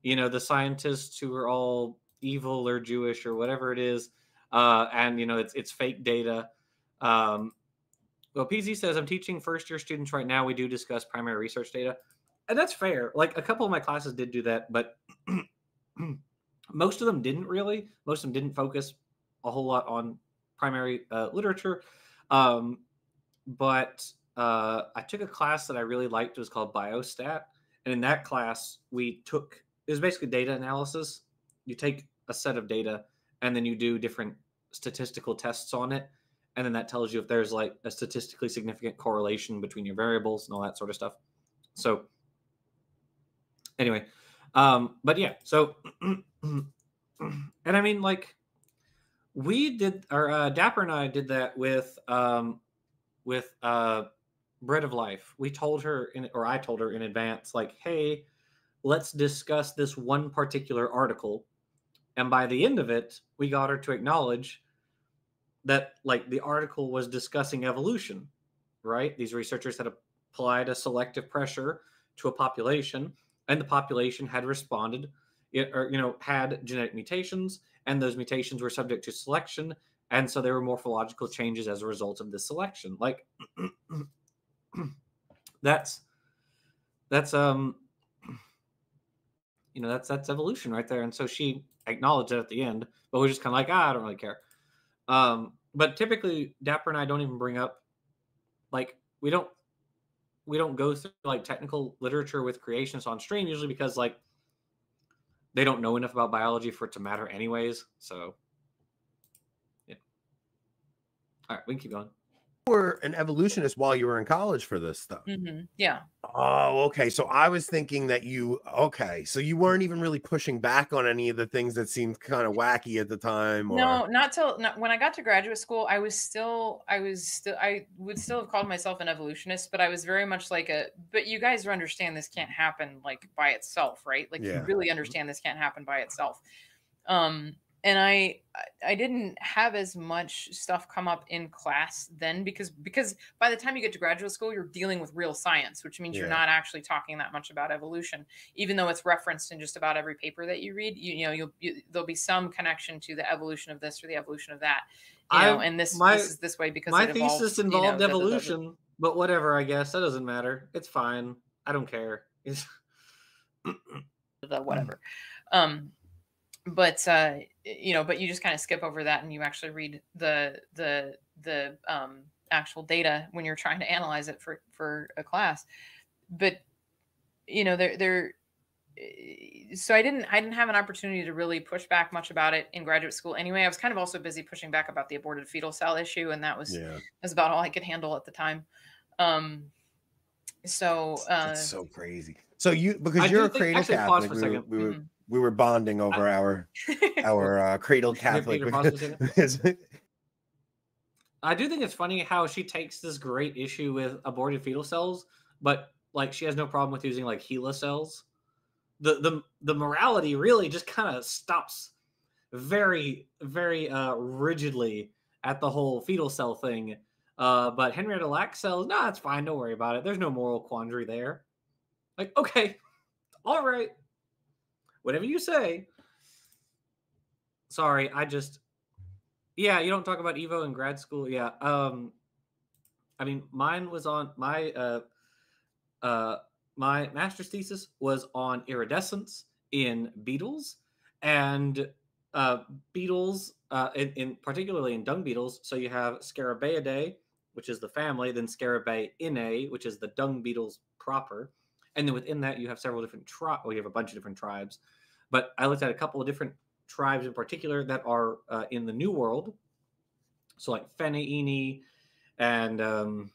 you know, the scientists who are all evil or Jewish or whatever it is, and you know, it's fake data. Well, PZ says, I'm teaching first year students right now. We do discuss primary research data, and that's fair. Like a couple of my classes did do that, but most of them didn't really. Most of them didn't focus a whole lot on primary literature. But I took a class that I really liked. It was called Biostat. And in that class, it was basically data analysis. You take a set of data and then you do different statistical tests on it. And then that tells you if there's like a statistically significant correlation between your variables and all that sort of stuff. So anyway, but yeah, so and I mean, like, we did, or Dapper and I did that with Bread of Life. We told her, or I told her in advance, like, hey, let's discuss this one particular article. And by the end of it, we got her to acknowledge that, like, the article was discussing evolution, right? These researchers had applied a selective pressure to a population, and the population had responded, or, you know, had genetic mutations, and those mutations were subject to selection, and so there were morphological changes as a result of this selection. Like, that's you know, that's evolution right there. And so she acknowledged it at the end, but we're just kind of like, I don't really care. But typically Dapper and I don't even bring up, like, we don't go through like technical literature with creationists on stream, usually because, like, they don't know enough about biology for it to matter anyways. So yeah. All right, we can keep going. You were an evolutionist while you were in college for this stuff. Yeah. Oh, okay. So I was thinking that so you weren't even really pushing back on any of the things that seemed kind of wacky at the time. No, not when I got to graduate school. I would still have called myself an evolutionist, but I was very much like but you guys understand this can't happen like by itself, right? Like, you really understand this can't happen by itself. And I didn't have as much stuff come up in class then, because by the time you get to graduate school, you're dealing with real science, which means you're not actually talking that much about evolution, even though it's referenced in just about every paper that you read. There'll be some connection to the evolution of this or the evolution of that. And this is this way because my thesis involved evolution, but whatever, I guess that doesn't matter. It's fine. I don't care. Whatever. But but you just kind of skip over that and you actually read the actual data when you're trying to analyze it for a class. But so I didn't have an opportunity to really push back much about it in graduate school anyway. I was kind of also busy pushing back about the aborted fetal cell issue, and that was about all I could handle at the time. So it's so crazy. So because you're a cradle Catholic, we were bonding over our cradle Catholic. I do think it's funny how she takes this great issue with aborted fetal cells, but like she has no problem with using like HeLa cells. The morality really just kind of stops very, very rigidly at the whole fetal cell thing. But Henrietta Lacks cells, no, it's fine. Don't worry about it. There's no moral quandary there. Like, okay, all right. Whatever you say. Sorry, Yeah, you don't talk about Evo in grad school. Yeah. I mean, mine was on uh, my master's thesis was on iridescence in beetles, and uh, beetles, in particularly in dung beetles. So you have Scarabaeidae, which is the family, then Scarabaeinae, which is the dung beetles proper, and then within that you have several different tribes. Well, you have a bunch of different tribes, but I looked at a couple of different tribes in particular that are in the New World. So like Phenaini, and there's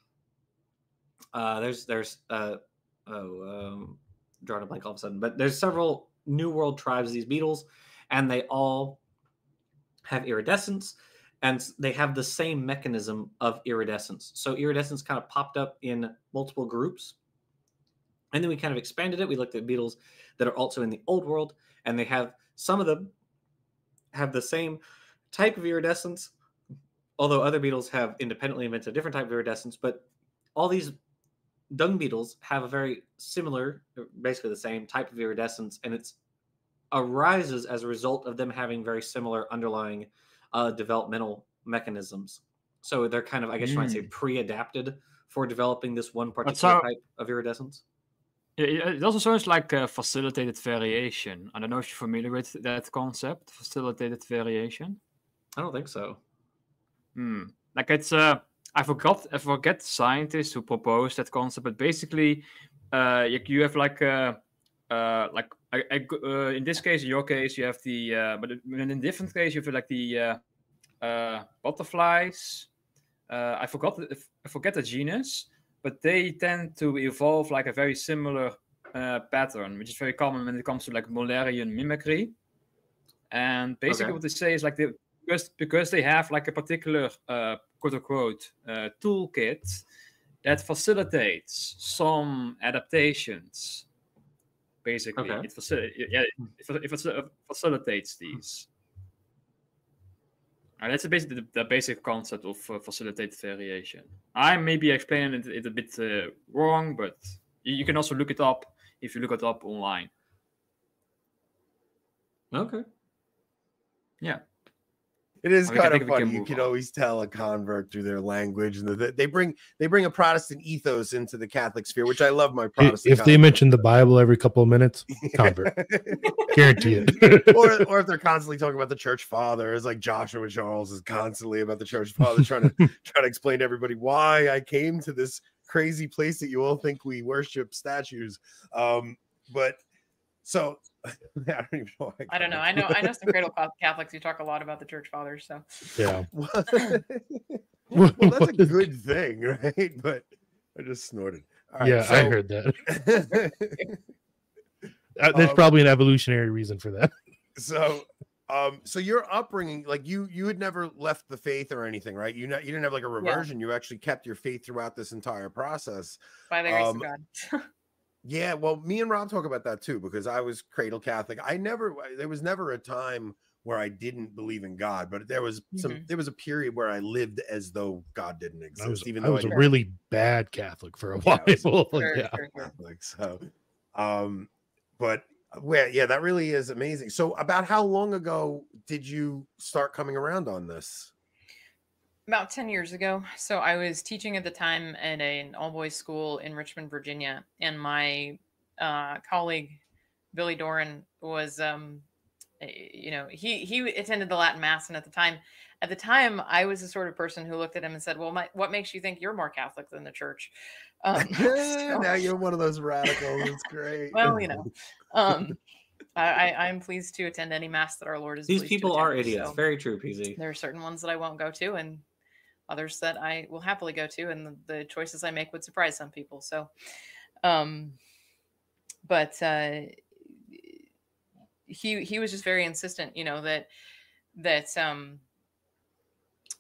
drawing a blank all of a sudden, but there's several New World tribes of these beetles, and they all have iridescence, and they have the same mechanism of iridescence. So iridescence kind of popped up in multiple groups, and then we kind of expanded it. We looked at beetles that are also in the Old World, and they have some of them have the same type of iridescence, although other beetles have independently invented a different type of iridescence. But all these dung beetles have a very similar, basically the same type of iridescence, and it arises as a result of them having very similar underlying developmental mechanisms. So they're kind of, I guess you might say, pre-adapted for developing this one particular type of iridescence. It also sounds like facilitated variation. I don't know if you're familiar with that concept, facilitated variation. I don't think so. Like it's I forget scientists who proposed that concept, but basically, you have like in this case, in your case, you have the but in a different case, you have like the butterflies. I forget the genus, but they tend to evolve like a very similar pattern, which is very common when it comes to like Mullerian mimicry. And basically, what they say is like because they have like a particular quote unquote toolkit that facilitates some adaptations. Basically, it facilitates these. That's basically the basic concept of facilitated variation. I may be explaining it a bit wrong, but you can also look it up if you look it up online. Okay. Yeah. It is kind of funny. You can always tell a convert through their language, and they bring a Protestant ethos into the Catholic sphere, which I love. My Protestant. If they mention the Bible every couple of minutes, convert, guarantee it. or if they're constantly talking about the Church Fathers, like Joshua Charles is constantly about the Church Fathers, trying to explain to everybody why I came to this crazy place that you all think we worship statues. But so. I don't even know. I don't know. I know some cradle Catholics who talk a lot about the Church Fathers. So yeah. Well, that's a good thing, right? But I just snorted. All right, I heard that. There's probably an evolutionary reason for that. So your upbringing, like you had never left the faith or anything, right? You didn't have like a reversion. You actually kept your faith throughout this entire process. By the grace of God. Yeah, well, me and Rob talk about that too, because I was cradle Catholic. There was never a time where I didn't believe in God, but there was a period where I lived as though God didn't exist. I was a really bad Catholic for a while. Catholic, so, but yeah, that really is amazing. So about how long ago did you start coming around on this? About 10 years ago. So I was teaching at the time at an all-boys school in Richmond, Virginia, and my colleague Billy Doran was, he attended the Latin Mass, and at the time, I was the sort of person who looked at him and said, "Well, what makes you think you're more Catholic than the Church?" Now you're one of those radicals. It's great. Well, I'm pleased to attend any Mass that our Lord is. These people are idiots. So very true, PZ. There are certain ones that I won't go to, and others that I will happily go to, and the choices I make would surprise some people. So, but he was just very insistent,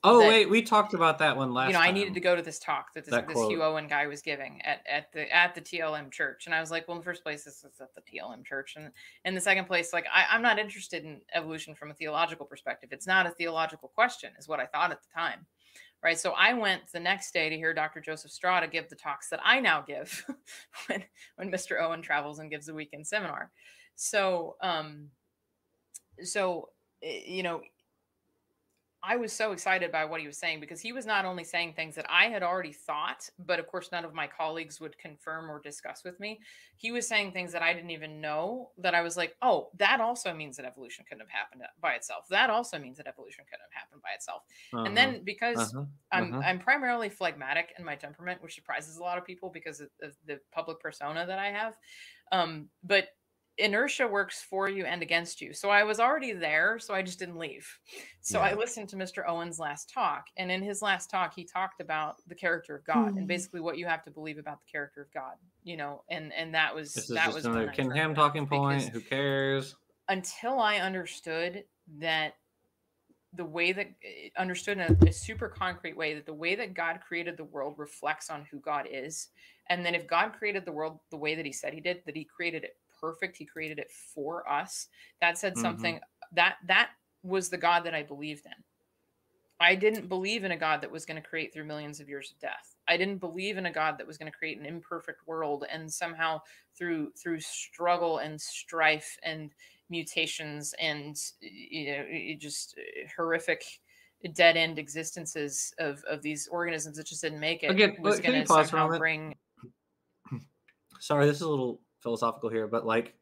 wait, we talked about that one last time. I needed to go to this talk that this Hugh Owen guy was giving at the TLM church. And I was like, well, in the first place, this is at the TLM church. And in the second place, like, I'm not interested in evolution from a theological perspective. It's not a theological question, is what I thought at the time. Right. So I went the next day to hear Dr. Joseph Strada give the talks that I now give when Mr. Owen travels and gives a weekend seminar. So, I was so excited by what he was saying, because he was not only saying things that I had already thought, but of course none of my colleagues would confirm or discuss with me. He was saying things that I didn't even know, that I was like, oh, that also means that evolution couldn't have happened by itself. That also means that evolution couldn't have happened by itself. And then because I'm primarily phlegmatic in my temperament, which surprises a lot of people because of the public persona that I have. But inertia works for you and against you. So I was already there, so I just didn't leave. So I listened to Mr. Owen's last talk, and in his last talk, he talked about the character of God and basically what you have to believe about the character of God, you know, and that was This is that just was another Ken Ham talking point. Who cares? Until I understood that the way that understood in a super concrete way that the way that God created the world reflects on who God is, and then if God created the world the way that he said he did, that he created it perfect, he created it for us, that said something that was the God that I believed in. I didn't believe in a God that was going to create through millions of years of death. I didn't believe in a God that was going to create an imperfect world and somehow through struggle and strife and mutations and, you know, just horrific dead end existences of these organisms that just didn't make it. Again, was going to somehow bring. Sorry, this is a little philosophical here, but like,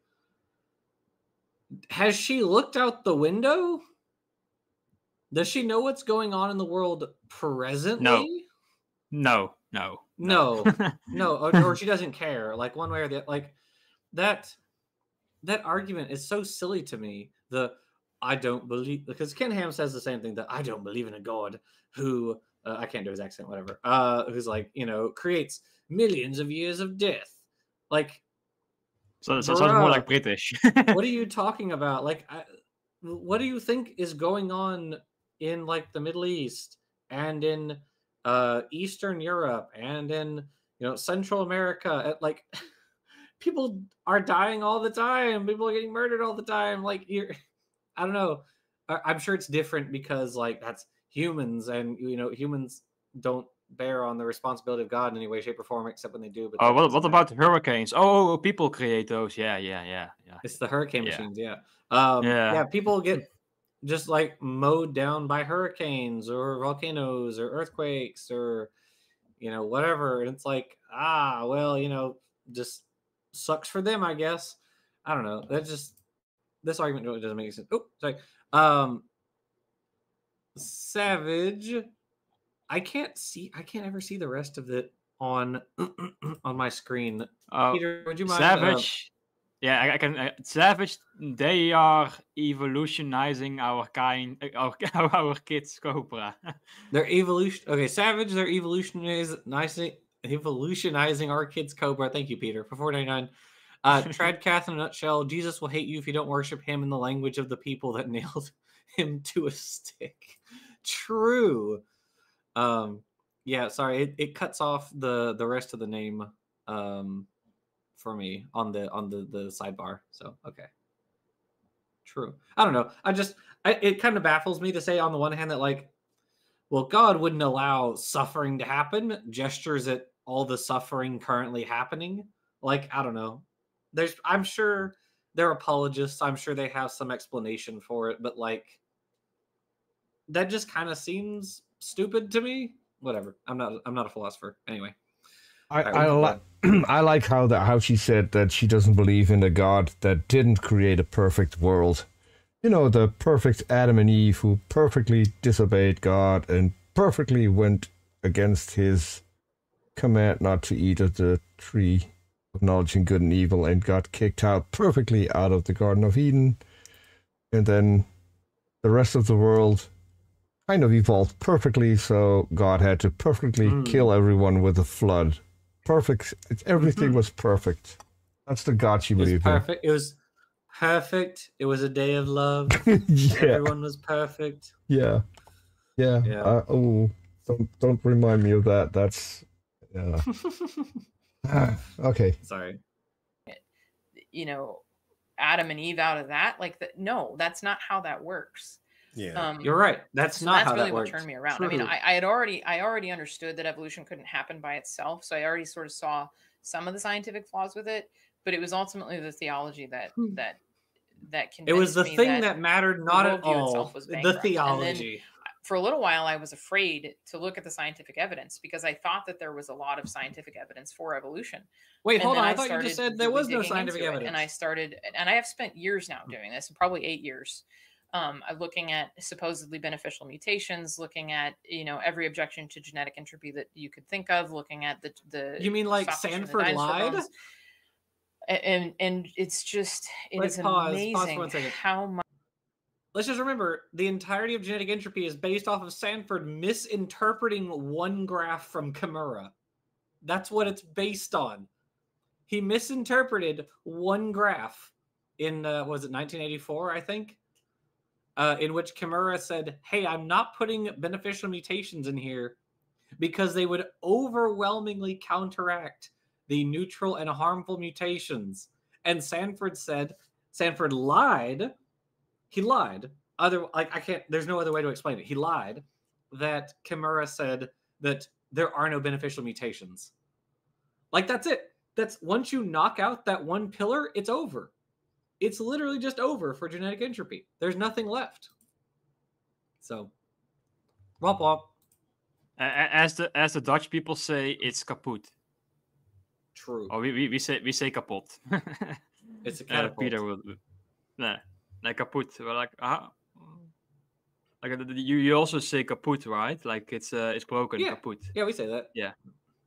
has she looked out the window? Does she know what's going on in the world presently? No. Or she doesn't care. Like one way or the other. Like that argument is so silly to me. I don't believe, because Ken Ham says the same thing, that I don't believe in a God who I can't do his accent, whatever. Who's like, you know, creates millions of years of death. Like, so sounds more like British. What are you talking about? Like, what do you think is going on in like the Middle East and in Eastern Europe and in, you know, Central America? Like, people are dying all the time. People are getting murdered all the time. Like, I don't know. I'm sure it's different because like that's humans, and you know, humans don't bear on the responsibility of God in any way, shape, or form, except when they do. But what about hurricanes? Oh, people create those. Yeah. It's the hurricane machines. Yeah. People get just like mowed down by hurricanes or volcanoes or earthquakes or, you know, whatever. And it's like, well, you know, just sucks for them, I guess. I don't know. This argument really doesn't make sense. Oh, sorry. Savage. I can't ever see the rest of it on my screen. Peter, would you mind? Savage. Yeah, I can. Savage. They are evolutionizing our kind, our kids Cobra. They're evolution. Okay, Savage. They're evolutionizing our kids Cobra. Thank you, Peter, for $4.99. Tradcath in a nutshell: Jesus will hate you if you don't worship him in the language of the people that nailed him to a stick. True. Yeah, sorry, it cuts off the rest of the name for me on the sidebar. So okay. True. I don't know. It kind of baffles me to say on the one hand that like, well, God wouldn't allow suffering to happen, gestures at all the suffering currently happening. Like, I don't know. I'm sure they're apologists. I'm sure they have some explanation for it, but like, that just kind of seems stupid to me. Whatever. I'm not a philosopher. Anyway. I like how she said that she doesn't believe in a God that didn't create a perfect world. You know, the perfect Adam and Eve who perfectly disobeyed God and perfectly went against his command not to eat of the tree of knowledge and good and evil and got kicked out perfectly out of the Garden of Eden. And then the rest of the world kind of evolved perfectly, so God had to perfectly kill everyone with a flood. Perfect. Everything was perfect. That's the God she believed in. Perfect. It was perfect. It was a day of love. Yeah. Everyone was perfect. Yeah. Don't remind me of that. That's okay. Sorry. You know, Adam and Eve out of that, like that. No, that's not how that works. Yeah, you're right. That's not how really that works. What turned me around. True. I mean, I already understood that evolution couldn't happen by itself, so I already sort of saw some of the scientific flaws with it. But it was ultimately the theology that convinced me. It was the thing that mattered, not at all. The theology. for a little while, I was afraid to look at the scientific evidence because I thought that there was a lot of scientific evidence for evolution. Wait, And hold then on. I I thought you just started said there really was no digging scientific into it, evidence. and I have spent years now doing this, probably 8 years, looking at supposedly beneficial mutations, looking at, you know, every objection to genetic entropy that you could think of, looking at the You mean like sausage from the Sanford dinosaur lied? bones. And it's just, it Let's is pause for amazing 1 second. how much. Let's just remember, the entirety of genetic entropy is based off of Sanford misinterpreting one graph from Kimura. That's what it's based on. He misinterpreted one graph in, was it 1984, I think? In which Kimura said, hey, I'm not putting beneficial mutations in here because they would overwhelmingly counteract the neutral and harmful mutations. And Sanford said, Sanford lied. He lied. There's no other way to explain it. He lied that Kimura said that there are no beneficial mutations. Like, that's it. That's once you knock out that one pillar, it's over. It's literally just over for genetic entropy. There's nothing left. So, womp womp. As the Dutch people say, it's kaput. True. Or we say kapot. It's a catapult. Peter will. Nah, kaput. We're like, like you also say kaput, right? Like it's broken. Yeah. Kaput. Yeah, we say that. Yeah.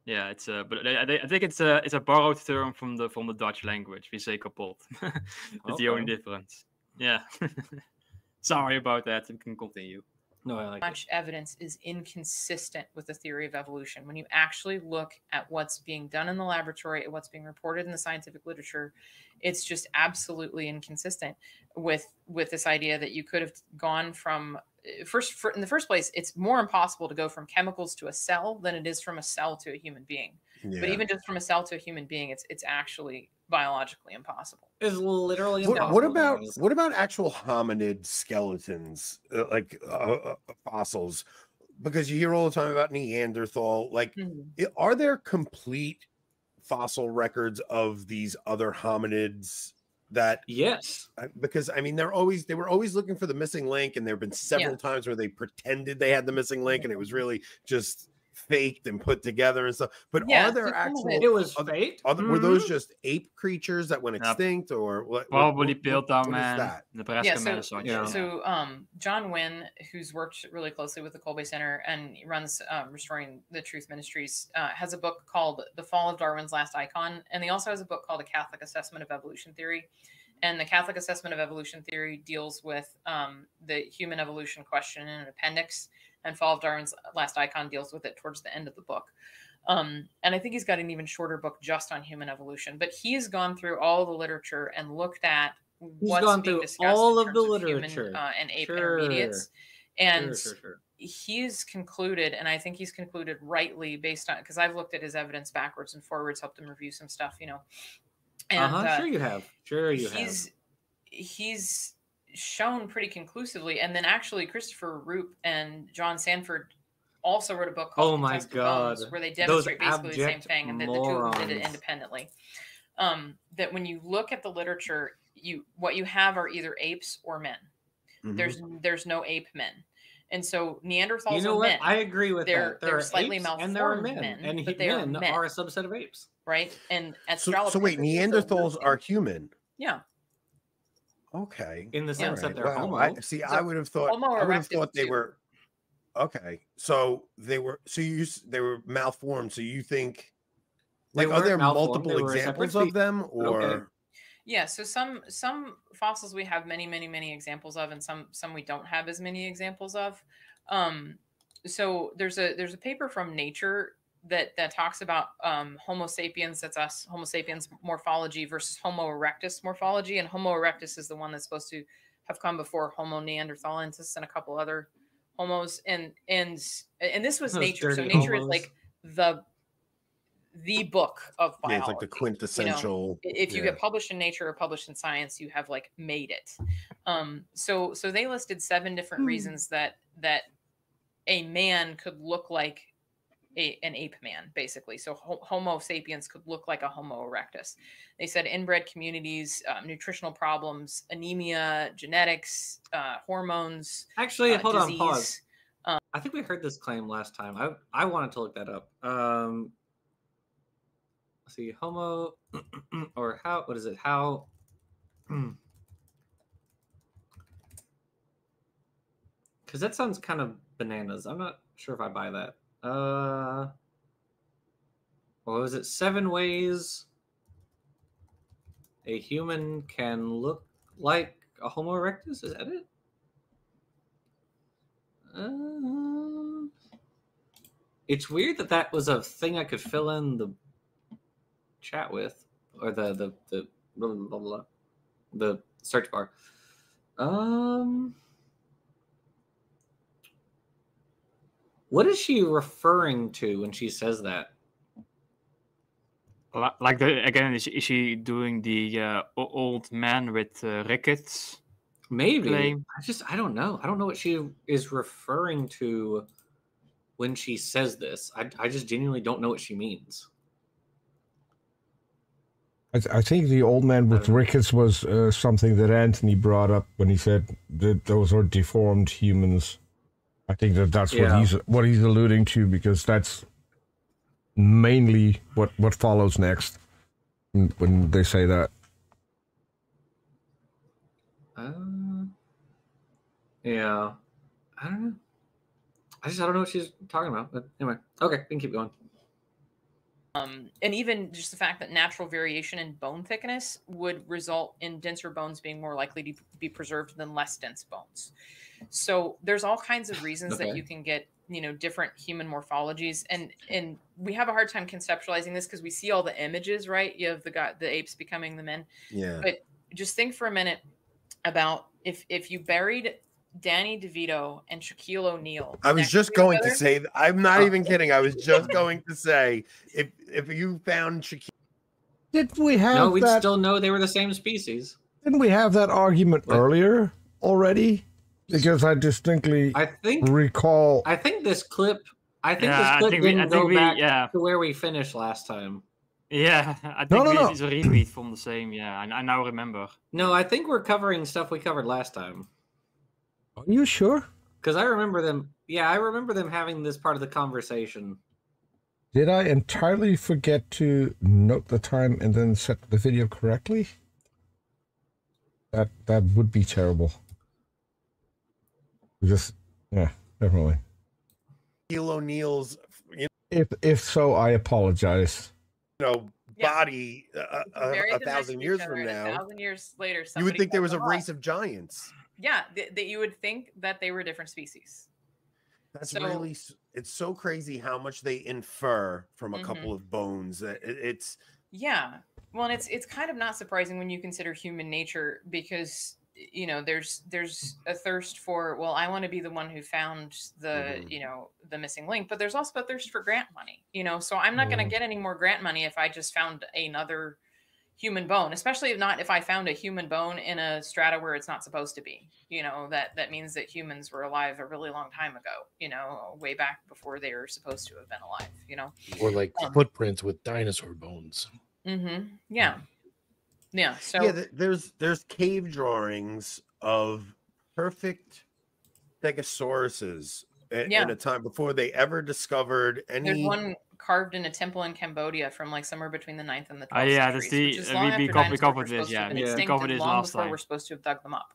Yeah, it's but I think it's a borrowed term from the Dutch language. We say kapot. That's the only difference. Yeah. Sorry about that. You can continue. No, I like much evidence is inconsistent with the theory of evolution. When you actually look at what's being done in the laboratory, at what's being reported in the scientific literature, it's just absolutely inconsistent with this idea that you could have gone from in the first place, it's more impossible to go from chemicals to a cell than it is from a cell to a human being. Yeah. But even just from a cell to a human being, it's actually biologically impossible. It's literally impossible. What about actual hominid skeletons, fossils? Because you hear all the time about Neanderthal. Like, are there complete fossil records of these other hominids? That yes, because I mean they were always looking for the missing link, and there have been several times where they pretended they had the missing link, and it was really just faked and put together and stuff. But are there actual? It was faked. Were those just ape creatures that went extinct, or what? Probably Piltdown Man. That? Nebraska Man. So John Wynn, who's worked really closely with the Colby Center and runs Restoring the Truth Ministries, has a book called The Fall of Darwin's Last Icon, and he also has a book called A Catholic Assessment of Evolution Theory. And the Catholic Assessment of Evolution Theory deals with the human evolution question in an appendix, and Fall of Darwin's Last Icon deals with it towards the end of the book. And I think he's got an even shorter book just on human evolution. But he's gone through all the literature and looked at what's being discussed all in of terms the of literature human and ape intermediates. And sure. He's concluded, and I think he's concluded rightly based on, because I've looked at his evidence backwards and forwards, helped him review some stuff, you know. And sure you have. He's shown pretty conclusively, and then actually Christopher Roop and John Sanford also wrote a book called Bones, where they demonstrate basically the same thing, and the two of them did it independently. That when you look at the literature, what you have are either apes or men. Mm-hmm. There's no ape men. And so Neanderthals are men. I agree with that. They're slightly malformed and there are men. And men are a subset of apes. Right? And so wait, Neanderthals are human. Yeah. Okay. In the sense that they're Homo. I would have thought they were okay. So they were malformed. So you think are there multiple examples of them, or okay. Yeah, so some fossils we have many examples of, and some we don't have as many examples of. So there's a paper from Nature that talks about Homo sapiens, that's us, Homo sapiens morphology versus Homo erectus morphology, and Homo erectus is the one that's supposed to have come before Homo neanderthalensis and a couple other homos, and this was Nature. So Nature is like the book of biology. Yeah, it's like the quintessential. You know, if you get published in Nature or published in Science, you have like made it. So they listed 7 different reasons that a man could look like an ape man, basically. So Homo sapiens could look like a Homo erectus. They said inbred communities, nutritional problems, anemia, genetics, hormones. Actually, hold on, pause. I think we heard this claim last time. I wanted to look that up. Let's see, Homo or how? What is it? How? Because that sounds kind of bananas. I'm not sure if I buy that. What was it? 7 ways a human can look like a Homo erectus? Is that it? It's weird that that was a thing I could fill in the chat with, or the blah, blah, blah, the search bar. What is she referring to when she says that? Like again, is she doing the old man with rickets? Maybe. Claim? I don't know. I don't know what she is referring to when she says this. I just genuinely don't know what she means. I think the old man with rickets was something that Anthony brought up when he said that those are deformed humans. I think that's what he's alluding to, because that's mainly what follows next when they say that. Yeah, I don't know. I don't know what she's talking about. But anyway, okay, we can keep going. And even just the fact that natural variation in bone thickness would result in denser bones being more likely to be preserved than less dense bones. So there's all kinds of reasons that you can get, different human morphologies, and we have a hard time conceptualizing this because we see all the images, right? You have the apes becoming the men. Yeah. But just think for a minute about if you buried Danny DeVito and Shaquille O'Neal. I was just going to say, I'm not even kidding. I was just going to say, if you found Shaquille. Did we have No, we'd still know they were the same species. Didn't we have that argument earlier already? Because I distinctly recall. I think this clip didn't go back to where we finished last time. Yeah, I think it's a retweet from the same. Yeah, I now remember. No, I think we're covering stuff we covered last time. Are you sure? Because I remember them. Yeah, I remember them having this part of the conversation. Did I entirely forget to note the time and then set the video correctly? That would be terrible. Just definitely. Shaquille O'Neal's. If so, I apologize. Body 1,000 years from now. 1,000 years later, you would think there was a race of giants. Yeah, that you would think that they were different species. That's really, it's so crazy how much they infer from a couple of bones. It's well, and it's kind of not surprising when you consider human nature, because there's a thirst for, well, I want to be the one who found the the missing link, but there's also a thirst for grant money. So I'm not going to get any more grant money if I just found another human bone, especially if I found a human bone in a strata where it's not supposed to be. That means that humans were alive a really long time ago, way back before they were supposed to have been alive, or like footprints with dinosaur bones. Yeah. So there's cave drawings of perfect stegosauruses in a time before they ever discovered any. There's one carved in a temple in Cambodia from like somewhere between the 9th and the 12th centuries. That's we covered this. Yeah, we covered this last time. We're supposed to have dug them up.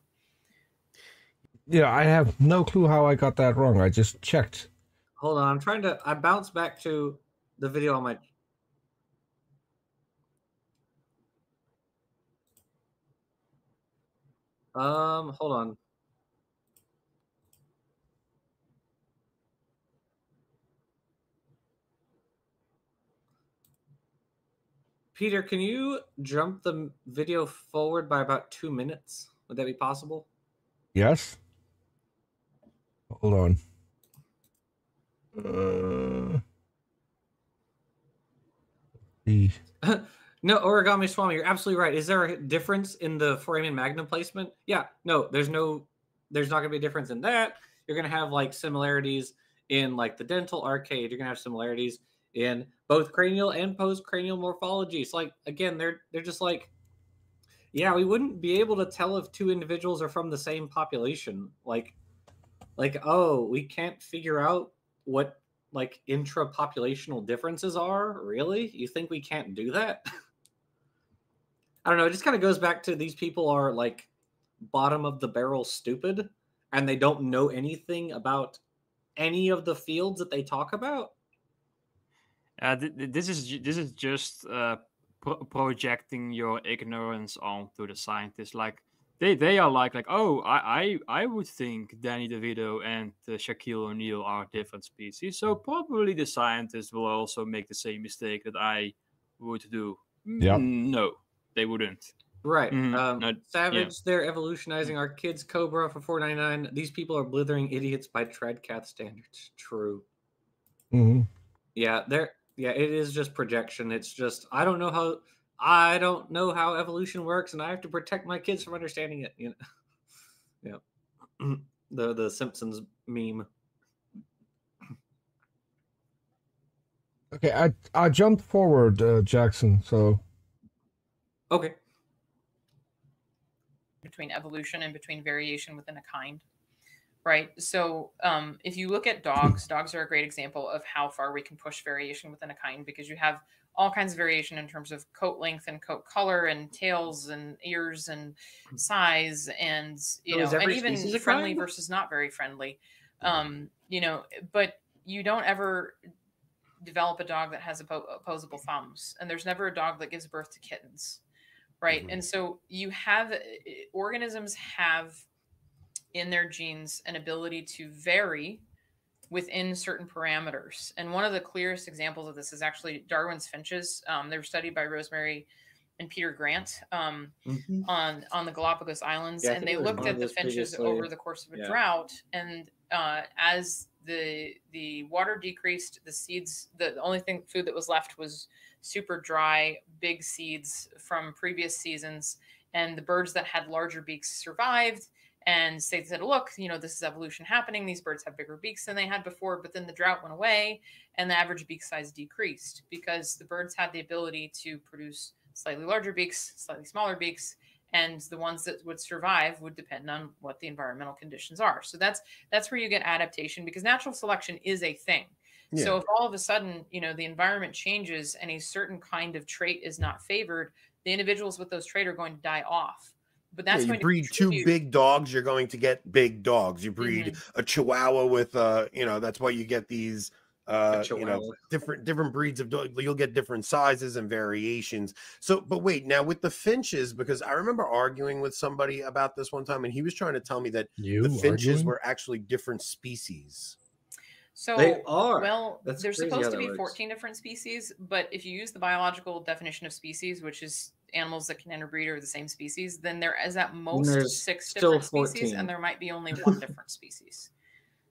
Yeah, I have no clue how I got that wrong. I just checked. Hold on, I bounced back to the video on my. Hold on. Peter, can you jump the video forward by about 2 minutes? Would that be possible? Yes. Hold on. No, Origami Swami, you're absolutely right. Is there a difference in the foramen magnum placement? Yeah, no, there's not going to be a difference in that. You're going to have like similarities in like the dental arcade. You're going to have similarities in both cranial and post-cranial morphology. So like, again, they're just like, yeah, we wouldn't be able to tell if two individuals are from the same population. Like, Like, oh, we can't figure out what like intra-populational differences are? Really? You think we can't do that? I don't know. It just kind of goes back to these people are like bottom of the barrel stupid and they don't know anything about any of the fields that they talk about. This is just projecting your ignorance onto the scientists. Like they are like oh I would think Danny DeVito and Shaquille O'Neal are different species, so probably the scientists will also make the same mistake that I would do. Yep. No, they wouldn't. Right. No, Savage, they're evolutionizing our kids Cobra for $4.99. These people are blithering idiots by Tredcath standards. True. Mm-hmm. Yeah, it is just projection. It's just I don't know how evolution works, and I have to protect my kids from understanding it. You know, yeah. The Simpsons meme. Okay, I jumped forward, Jackson. So okay. Between evolution and between variation within a kind, right? So if you look at dogs are a great example of how far we can push variation within a kind, because you have all kinds of variation in terms of coat length and coat color and tails and ears and size and and even friendly versus not very friendly, but you don't ever develop a dog that has opposable thumbs, and there's never a dog that gives birth to kittens, right? Mm-hmm. And so you have organisms have in their genes an ability to vary within certain parameters. And one of the clearest examples of this is actually Darwin's finches. They were studied by Rosemary and Peter Grant on the Galapagos Islands. Yeah, and they looked at the finches over the course of a drought. And as the water decreased, the seeds, the only food that was left was super dry, big seeds from previous seasons. And the birds that had larger beaks survived. And they said, look, this is evolution happening. These birds have bigger beaks than they had before, but then the drought went away and the average beak size decreased because the birds had the ability to produce slightly larger beaks, slightly smaller beaks, and the ones that would survive would depend on what the environmental conditions are. So that's where you get adaptation, because natural selection is a thing. Yeah. So if all of a sudden, the environment changes and a certain kind of trait is not favored, the individuals with those traits are going to die off. But that's you breed two big dogs, you're going to get big dogs. You breed a Chihuahua with that's why you get these different breeds of dogs. You'll get different sizes and variations. So, but wait, now with the finches, because I remember arguing with somebody about this one time, and he was trying to tell me that the finches were actually different species. So they are. Well, there's supposed to be 14 different species, but if you use the biological definition of species, which is animals that can interbreed are the same species, then there is at most 6 different species, and there might be only 1 different species.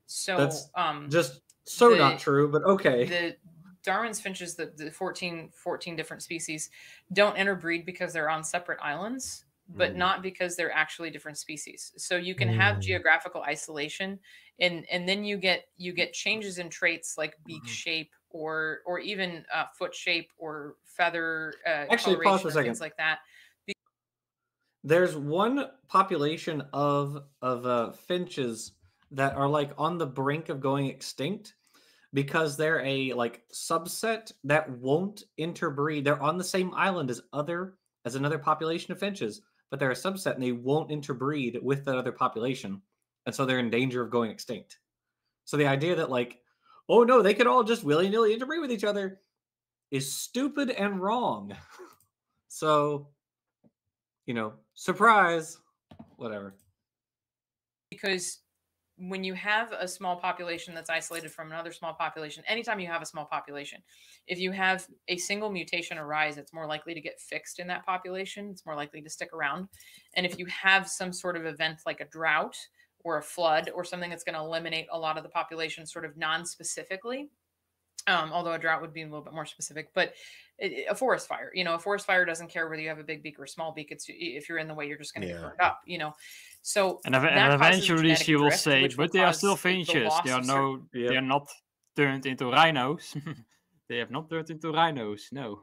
So that's just not true, but okay. The Darwin's finches, the 14 different species, don't interbreed because they're on separate islands, but not because they're actually different species. So you can have geographical isolation, and then you get changes in traits like beak shape or even foot shape or feather actually pause for a second. Things like that. There's one population of finches that are like on the brink of going extinct because they're a like subset that won't interbreed. They're on the same island as another population of finches, but they're a subset and they won't interbreed with that other population. And so they're in danger of going extinct. So the idea that like, oh no, they could all just willy-nilly interbreed with each other is stupid and wrong. So, surprise, whatever. Because when you have a small population that's isolated from another small population, anytime you have a small population, if you have a single mutation arise, it's more likely to get fixed in that population. It's more likely to stick around. And if you have some sort of event like a drought or a flood or something that's going to eliminate a lot of the population sort of non-specifically, although a drought would be a little bit more specific, but a forest fire, a forest fire doesn't care whether you have a big beak or a small beak. It's if you're in the way, you're just going to get burned up, So and eventually she will say, but they are still finches. They are not turned into rhinos. They have not turned into rhinos. No.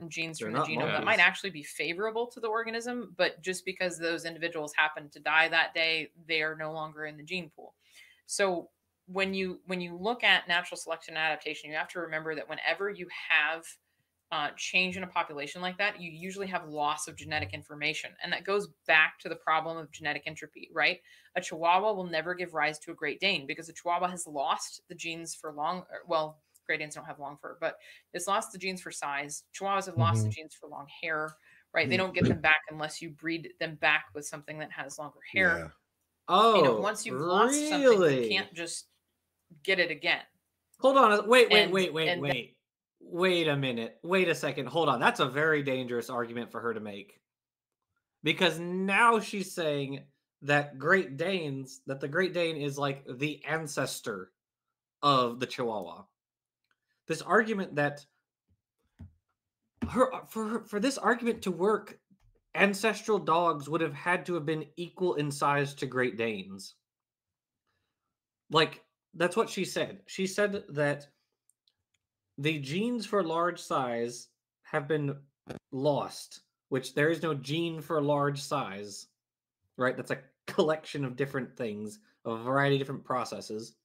genes They're from the not genome that monkeys. might actually be favorable to the organism, but just because those individuals happen to die that day, they are no longer in the gene pool. So when you look at natural selection and adaptation, you have to remember that whenever you have change in a population like that, you usually have loss of genetic information. And that goes back to the problem of genetic entropy, right? A Chihuahua will never give rise to a Great Dane because a Chihuahua has lost the genes for well, Great Danes don't have long fur, but it's lost the genes for size. Chihuahuas have lost the genes for long hair, right? They don't get them back unless you breed them back with something that has longer hair. Yeah. Oh, Once you've really? lost something, you can't just get it again. Hold on. Wait a minute. Wait a second. Hold on. That's a very dangerous argument for her to make. Because now she's saying that the Great Dane is like the ancestor of the Chihuahua. This argument that for this argument to work, ancestral dogs would have had to have been equal in size to Great Danes. Like, that's what she said. She said that the genes for large size have been lost, which there is no gene for large size, right? That's a collection of different things, a variety of different processes.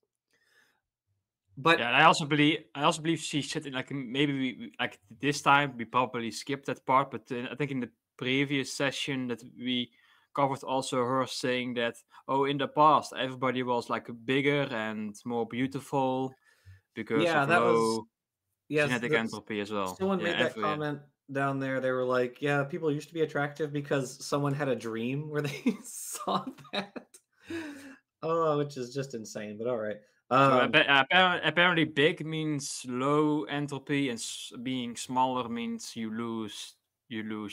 But yeah, and I also believe she said it, like maybe like this time we probably skipped that part, but I think in the previous session that we covered also her saying that in the past everybody was like bigger and more beautiful because yeah, of that was low genetic yes. entropy as well. Someone made that comment down there. They were like, "Yeah, people used to be attractive because someone had a dream where they saw that." Oh, which is just insane. But all right. So apparently, big means low entropy, and being smaller means you lose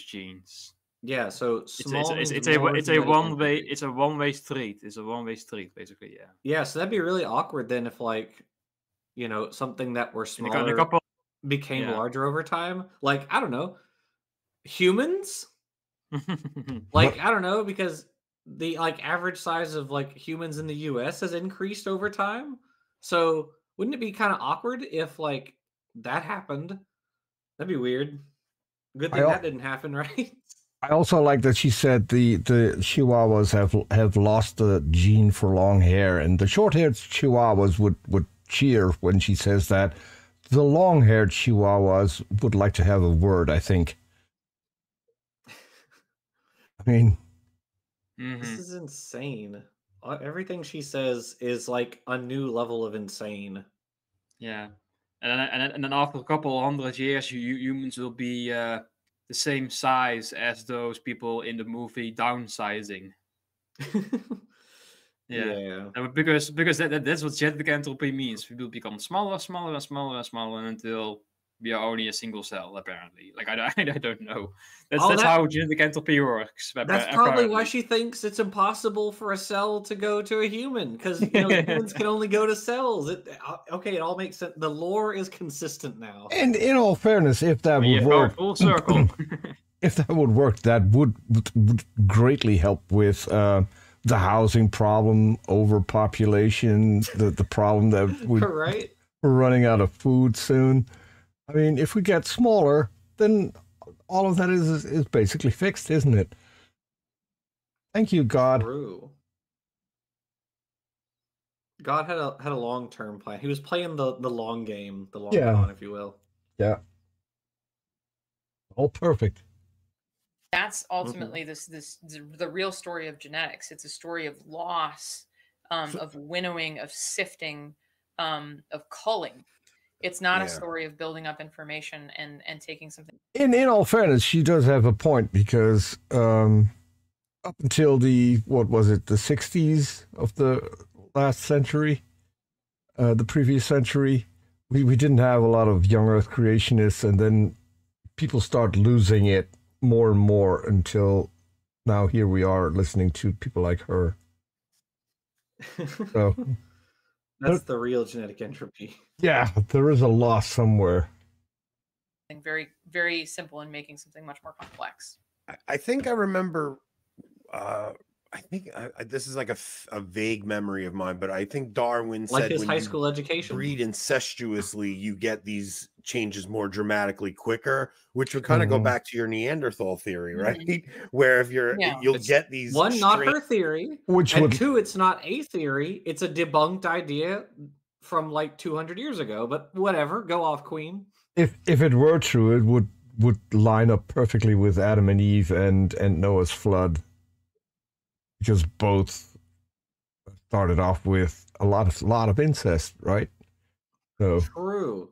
genes. Yeah, so small it's a one way street. It's a one way street, basically. Yeah. Yeah, so that'd be really awkward then if like, something that were smaller in a couple, became larger over time. Like, I don't know, humans? Like, I don't know, because the like average size of like humans in the US has increased over time. So wouldn't it be kind of awkward if like that happened? That'd be weird. Good thing that didn't happen, right? I also like that she said the Chihuahuas have lost the gene for long hair, and the short-haired Chihuahuas would cheer when she says that. The long-haired Chihuahuas would like to have a word, I think. I mean, this is insane. Everything she says is like a new level of insane. Yeah, and then after a couple 100 years, humans will be the same size as those people in the movie Downsizing. Yeah. Because that's what genetic entropy means. We will become smaller until we are only a single cell, apparently. Like, I don't know. That's how genetic entropy works. That's probably why she thinks it's impossible for a cell to go to a human, because humans can only go to cells. It all makes sense. The lore is consistent now. And in all fairness, if that would work, full circle. If that would work, that would greatly help with the housing problem, overpopulation, the problem that we're running out of food soon. I mean, if we get smaller, then all of that is basically fixed, isn't it? Thank you, God. True. God had a long-term plan. He was playing the long game, the long con, if you will. Yeah. All perfect. That's ultimately the real story of genetics. It's a story of loss, of winnowing, of sifting, of culling. It's not a story of building up information and taking something. In all fairness, she does have a point, because up until the 60s of the last century, the previous century, we didn't have a lot of young Earth creationists, and then people start losing it more and more until now. Here we are listening to people like her. So that's the real genetic entropy. Yeah, there is a loss somewhere. Very, very simple and making something much more complex. I think I remember I think this is like a vague memory of mine, but I think Darwin Like said his when high you school education. breed incestuously, you get these changes more dramatically quicker, which would kind of go back to your Neanderthal theory, right? Where if you'll get these one, not her theory, which and would, two, it's not a theory, it's a debunked idea from like 200 years ago. But whatever, go off, Queen. if it were true, it would line up perfectly with Adam and Eve and Noah's flood, because both started off with a lot of incest, right? So True.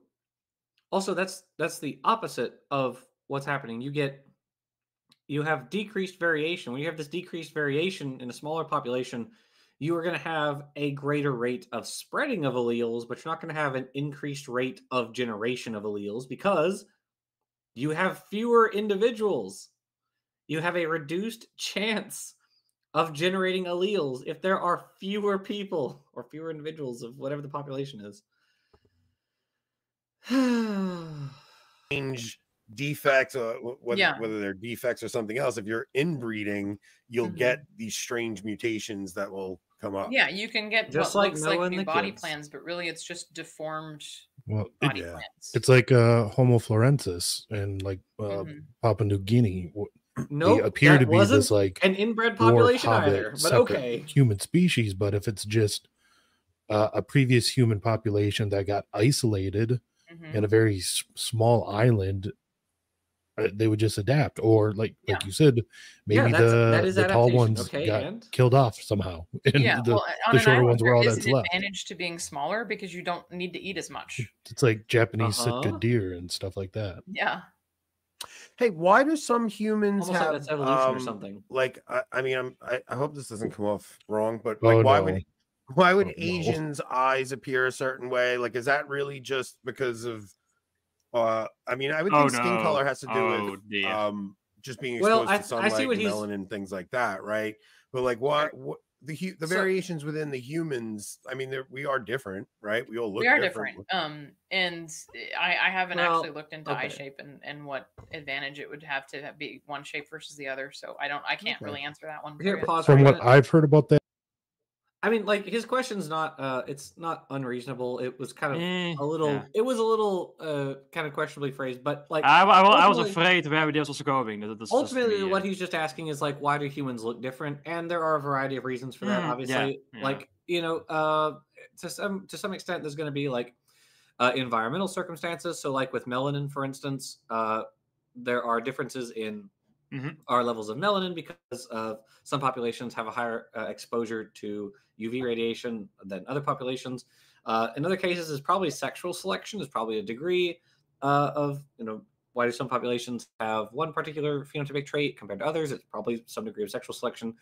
Also, that's the opposite of what's happening. You have decreased variation. When you have this decreased variation in a smaller population, you are going to have a greater rate of spreading of alleles, but you're not going to have an increased rate of generation of alleles because you have fewer individuals. You have a reduced chance of generating alleles if there are fewer people or fewer individuals of whatever the population is. Change defects, whether they're defects or something else. If you're inbreeding, you'll get these strange mutations that will come up. Yeah, you can get just what like looks Noah like and new the body kids. plans, but really it's just deformed body plans. It's like Homo florensis and like Papua New Guinea. Nope, they appear to be this like an inbred population either, but okay, human species. But if it's just a previous human population that got isolated in a very small island, they would just adapt, or like you said, maybe the tall ones got killed off somehow, and the shorter ones were all that's left. Advantage to being smaller because you don't need to eat as much. It's like Japanese Sitka deer and stuff like that. Yeah. Hey, why do some humans almost have like that's evolution or something? Like, I mean, I hope this doesn't come off wrong, but like, why would Asians' eyes appear a certain way? Like, is that really just because of? I mean, I would think skin color has to do with just being exposed to sunlight, and melanin, things like that, right? But like, what the variations within the humans? I mean, we are different, right? We all look different. And I haven't actually looked into eye shape and what advantage it would have to be one shape versus the other. So I can't really answer that one. From what I've heard about that. I mean, like, his question's not it's not unreasonable. It was kind of a little it was a little kind of questionably phrased, but like I was afraid where this was going. Ultimately, what he's just asking is like, why do humans look different? And there are a variety of reasons for that. Obviously, like, you know, to some extent, there's going to be like environmental circumstances. So, like with melanin, for instance, there are differences in our levels of melanin because some populations have a higher exposure to UV radiation than other populations. In other cases, it's probably sexual selection. Is probably a degree of, you know, why do some populations have one particular phenotypic trait compared to others? It's probably some degree of sexual selection.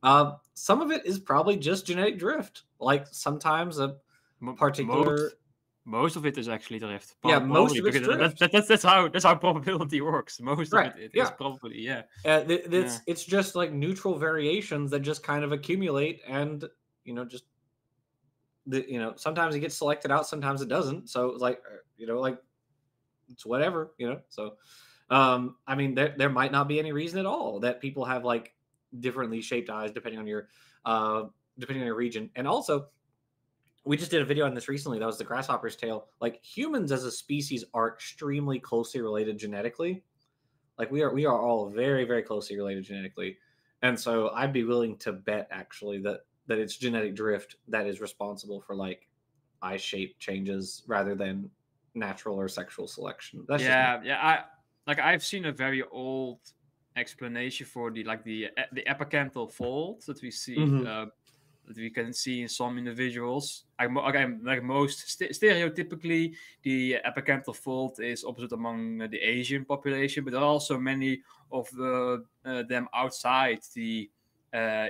Some of it is probably just genetic drift. Like sometimes a particular. Most of it is actually drift. Most of it's drift. That's how probability works. Most of it is probably it's just like neutral variations that just kind of accumulate, and you know, just sometimes it gets selected out, sometimes it doesn't. So it's like, you know, like it's whatever, you know. So I mean, there might not be any reason at all that people have like differently shaped eyes depending on your region. And also, we just did a video on this recently. That was the grasshopper's tail. Like, humans as a species are extremely closely related genetically. Like we are all very, very closely related genetically. And so I'd be willing to bet actually that it's genetic drift that is responsible for like eye shape changes rather than natural or sexual selection. That's I've seen a very old explanation for the apicanthal fold that we see that we can see in some individuals. Stereotypically, the apicanthal fold is opposite among the Asian population, but there are also many of them outside the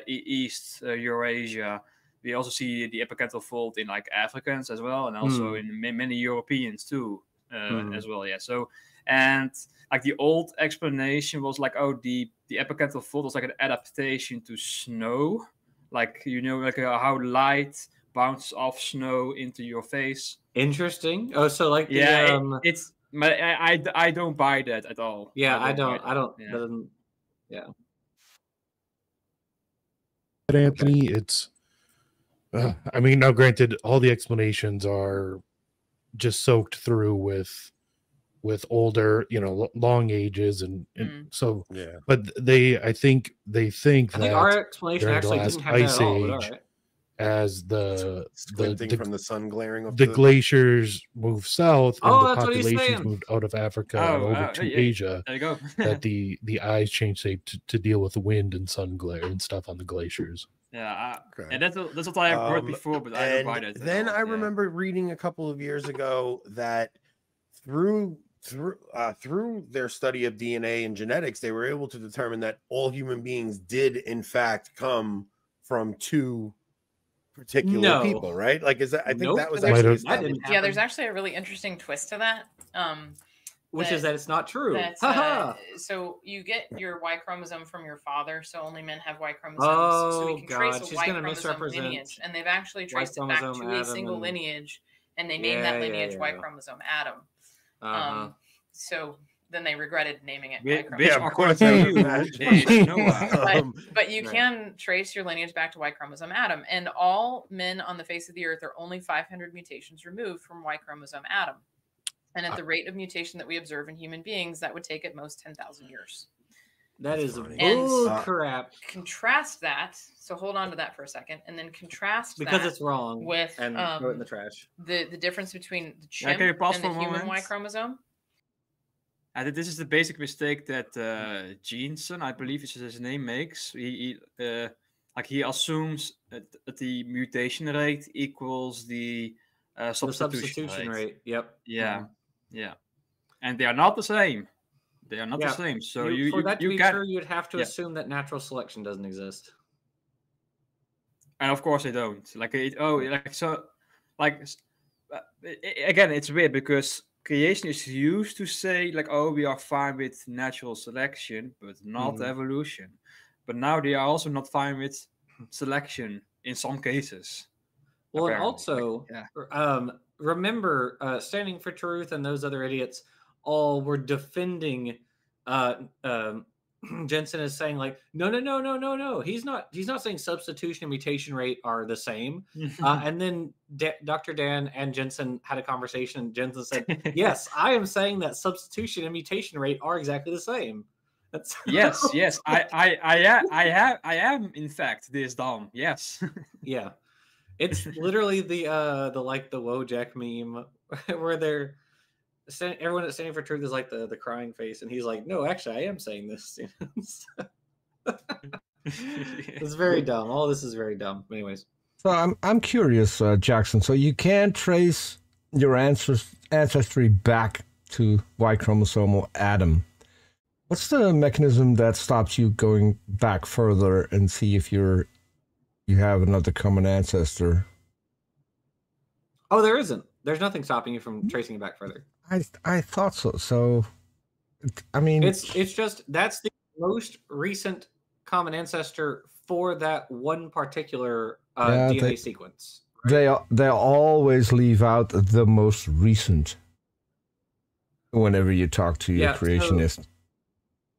East Eurasia. We also see the apicanthal fold in like Africans as well, and also in many Europeans too, as well. Yeah. So, and like the old explanation was like, the apicanthal fold was like an adaptation to snow. Like, you know, like how light bounces off snow into your face. Interesting. Oh, so like I don't buy that at all. Yeah, I don't. Yeah. That doesn't. Yeah. Anthony. It's, I mean, now granted, all the explanations are just soaked through with older, long ages, and so, Yeah. but I think that our explanation during the actually last didn't have that ice at all, but all age, right. as the Squinting from the sun glaring off the glaciers moved south and the That's what he's populations saying. moved out of Africa and over to yeah, Asia, there you go. that the ice changed shape to deal with the wind and sun glare and stuff on the glaciers. Yeah, Okay. and that's what I have heard before, but I don't buy that. Then I Yeah. remember reading a couple of years ago that through their study of DNA and genetics, they were able to determine that all human beings did in fact come from two particular people, right? Like, is that? I think Nope. that was That actually That established. didn't Yeah, there's happen. actually a really interesting twist to that. Which is that it's not true. So you get your Y chromosome from your father, so only men have Y chromosomes. so Oh, we can trace God, a she's Y gonna chromosome misrepresent lineage, and they've actually Y traced it back chromosome to a Adam single and- lineage, and they named that lineage Y chromosome Adam. So then they regretted naming it Y chromosome. Which, of according course, I to would you, imagine. is Noah. But you Right. can trace your lineage back to Y chromosome Adam, and all men on the face of the earth are only 500 mutations removed from Y chromosome Adam. And at the rate of mutation that we observe in human beings, that would take at most 10,000 years. That is funny. bull And- crap. Contrast that. So hold on to that for a second, and then contrast Because that it's wrong. with And throw it in the trash. the difference between the Yeah, chimp can you pause and for the a human moment? Y chromosome. I think this is the basic mistake that Jensen, I believe is his name, makes. He assumes that the mutation rate equals the substitution rate. Yep. Yeah, yeah, and they are not the same. They are not the same. So for that to be can, true, you'd have to yeah. assume that natural selection doesn't exist. And of course they don't. Again, it's weird because creation is used to say like, oh, we are fine with natural selection, but not evolution. But now they are also not fine with selection in some cases. Well, and apparently. also, remember, Standing for Truth and those other idiots all were defending. Jensen is saying like, no. He's not saying substitution and mutation rate are the same. And then Dr. Dan and Jensen had a conversation. And Jensen said, "Yes, I am saying that substitution and mutation rate are exactly the same." That's yes. I am in fact this dumb. Yes. Yeah. It's literally the Wojak meme where they're everyone that's Standing for Truth is like the crying face, and he's like, "No, actually, I am saying this." It's very dumb. All this is very dumb. Anyways, so I'm curious, Jackson. So you can trace your ancestry back to Y chromosomal Adam. What's the mechanism that stops you going back further and see if you have another common ancestor? Oh, there isn't. There's nothing stopping you from tracing it back further. I thought so. So, I mean, it's just that's the most recent common ancestor for that one particular DNA sequence. Right? They always leave out the most recent whenever you talk to your creationist. So,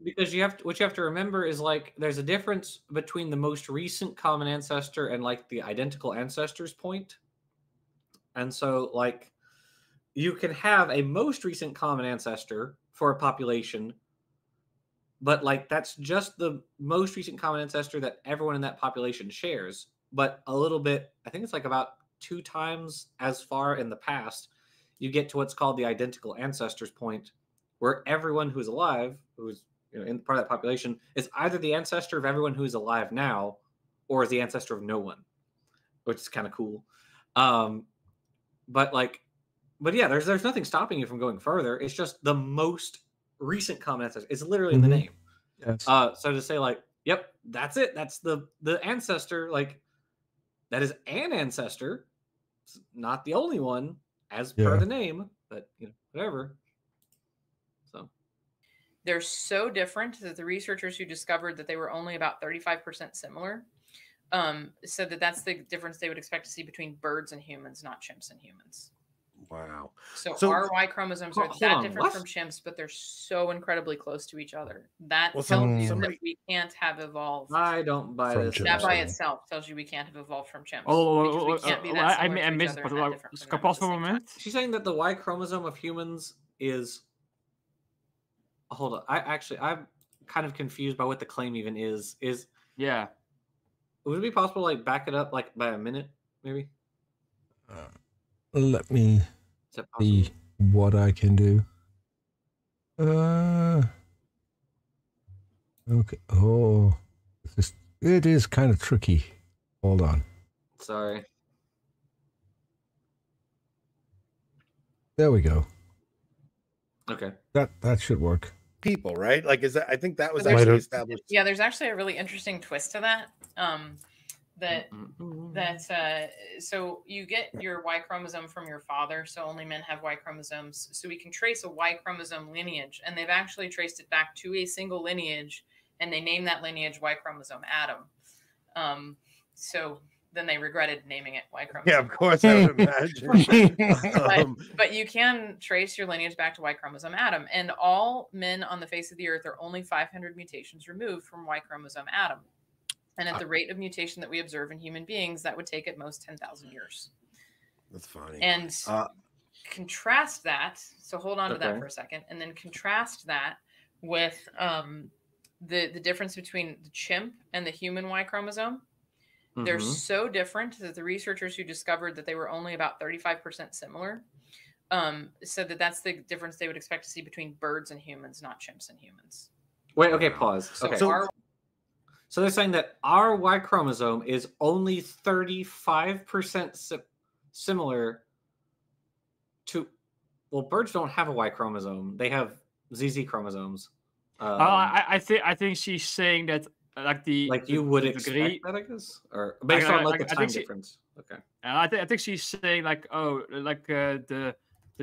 because what you have to remember is like there's a difference between the most recent common ancestor and like the identical ancestors point. And so like you can have a most recent common ancestor for a population, but like that's just the most recent common ancestor that everyone in that population shares. But a little bit, I think it's like about 2 times as far in the past, you get to what's called the identical ancestors point, where everyone who's alive, who's in part of that population, is either the ancestor of everyone who's alive now, or is the ancestor of no one, which is kind of cool. But yeah, there's nothing stopping you from going further. It's just the most recent common ancestor. It's literally in the name. Yes. So to say like, yep, that's it. That's the ancestor. Like that is an ancestor. It's not the only one as per the name, but whatever. So they're so different that the researchers who discovered that they were only about 35% similar said that that's the difference they would expect to see between birds and humans, not chimps and humans. Wow. So, So- our Y chromosomes are Hold that on, different what? from chimps, but they're so incredibly close to each other. That Well, tells you somebody- that we can't have evolved. I don't buy From this. chimps. That by Yeah. itself tells you we can't have evolved from chimps. Oh, because we can't be that I similar to each missed, other but and that different from them at kapot the voor een same time. moment. She's saying that the Y chromosome of humans is. Hold on. I'm kind of confused by what the claim even is. Yeah. Would it be possible to like back it up like by a minute, maybe? Let me Is that possible? see what I can do. Okay. Oh, it is kind of tricky. Hold on. Sorry. There we go. Okay. That should work. People, right? Like, is that? I think that was So there's- actually established. Yeah, there's actually a really interesting twist to that. So you get your Y chromosome from your father, so only men have Y chromosomes. So we can trace a Y chromosome lineage, and they've actually traced it back to a single lineage, and they named that lineage Y chromosome Adam. So then they regretted naming it Y chromosome. Yeah, of course, I would imagine. But you can trace your lineage back to Y chromosome Adam, and all men on the face of the earth are only 500 mutations removed from Y chromosome Adam. And at the rate of mutation that we observe in human beings, that would take at most 10,000 years. That's funny. And contrast that. So hold on to that Okay. for a second, and then contrast that with the difference between the chimp and the human Y chromosome. They're Mhm. so different that the researchers who discovered that they were only about 35% similar said that that's the difference they would expect to see between birds and humans, not chimps and humans. Wait. Okay. Pause. So Okay. our So they're saying that our Y chromosome is only 35% similar to. Well, birds don't have a Y chromosome; they have ZZ chromosomes. I think she's saying that like You would the expect degree. that, I guess, or based on like the I time think she- difference. Okay. I think she's saying like the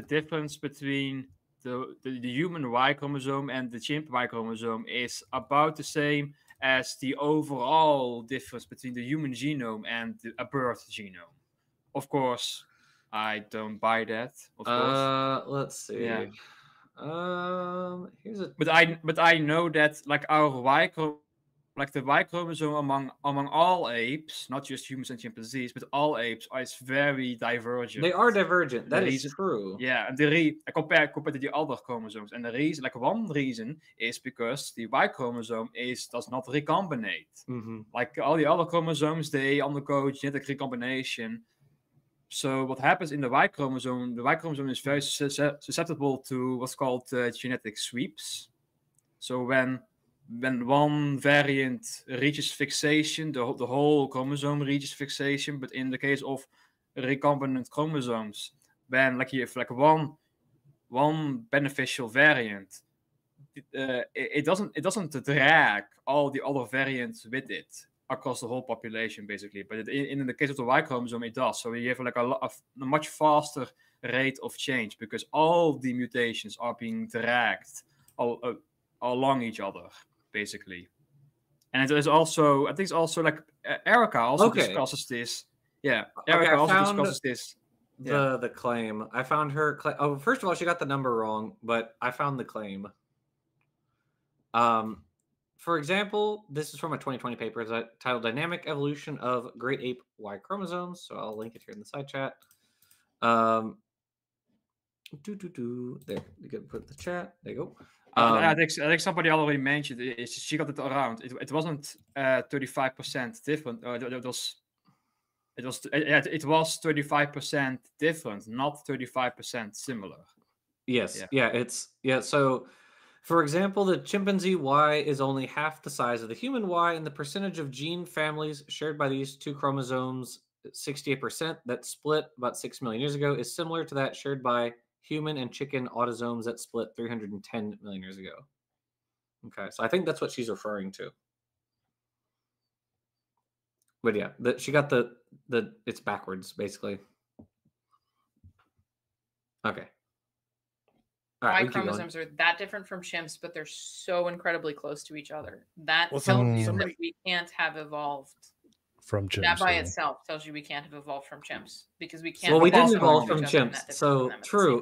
difference between the human Y chromosome and the chimp Y chromosome is about the same as the overall difference between the human genome and a bird genome. Of course, I don't buy that. Of course, Let's see. Yeah. Here's a. but I know that like our the Y chromosome among all apes, not just humans and chimpanzees, but all apes, is very divergent. They are divergent. That is reason- true. Yeah, and compared to the other chromosomes, and the reason, like one reason, is because the Y chromosome does not recombinate. Mm-hmm. Like all the other chromosomes, they undergo genetic recombination. So what happens in the Y chromosome? The Y chromosome is very susceptible to what's called genetic sweeps. So when one variant reaches fixation, the whole chromosome reaches fixation. But in the case of recombinant chromosomes, when like you have like one beneficial variant, it doesn't drag all the other variants with it across the whole population, basically. But in the case of the Y chromosome, it does. So you have like a much faster rate of change because all the mutations are being dragged along each other, basically. And it is also, I think it's also like Erica also Okay. discusses this. Yeah, Okay, Erica I also found discusses this. The claim. I found her. Oh, first of all, she got the number wrong, but I found the claim. For example, this is from a 2020 paper titled "Dynamic Evolution of Great Ape Y Chromosomes." So I'll link it here in the side chat. There, you can put the chat. There you go. I think somebody already mentioned it. She got it around. It wasn't 35% different. It was 35% different, not 35% similar. Yes. Yeah. So, for example, the chimpanzee Y is only half the size of the human Y, and the percentage of gene families shared by these two chromosomes, 68%, that split about 6 million years ago, is similar to that shared by human and chicken autosomes that split 310 million years ago. Okay, so I think that's what she's referring to. But yeah, she got the it's backwards, basically. Okay. All right, Y we keep going. chromosomes are that different from chimps, but they're so incredibly close to each other. That Well, tells you somebody- that we can't have evolved. from chimps. That by itself tells you we can't have evolved from chimps because we can't. Well, we didn't evolve evolve from chimps, so true.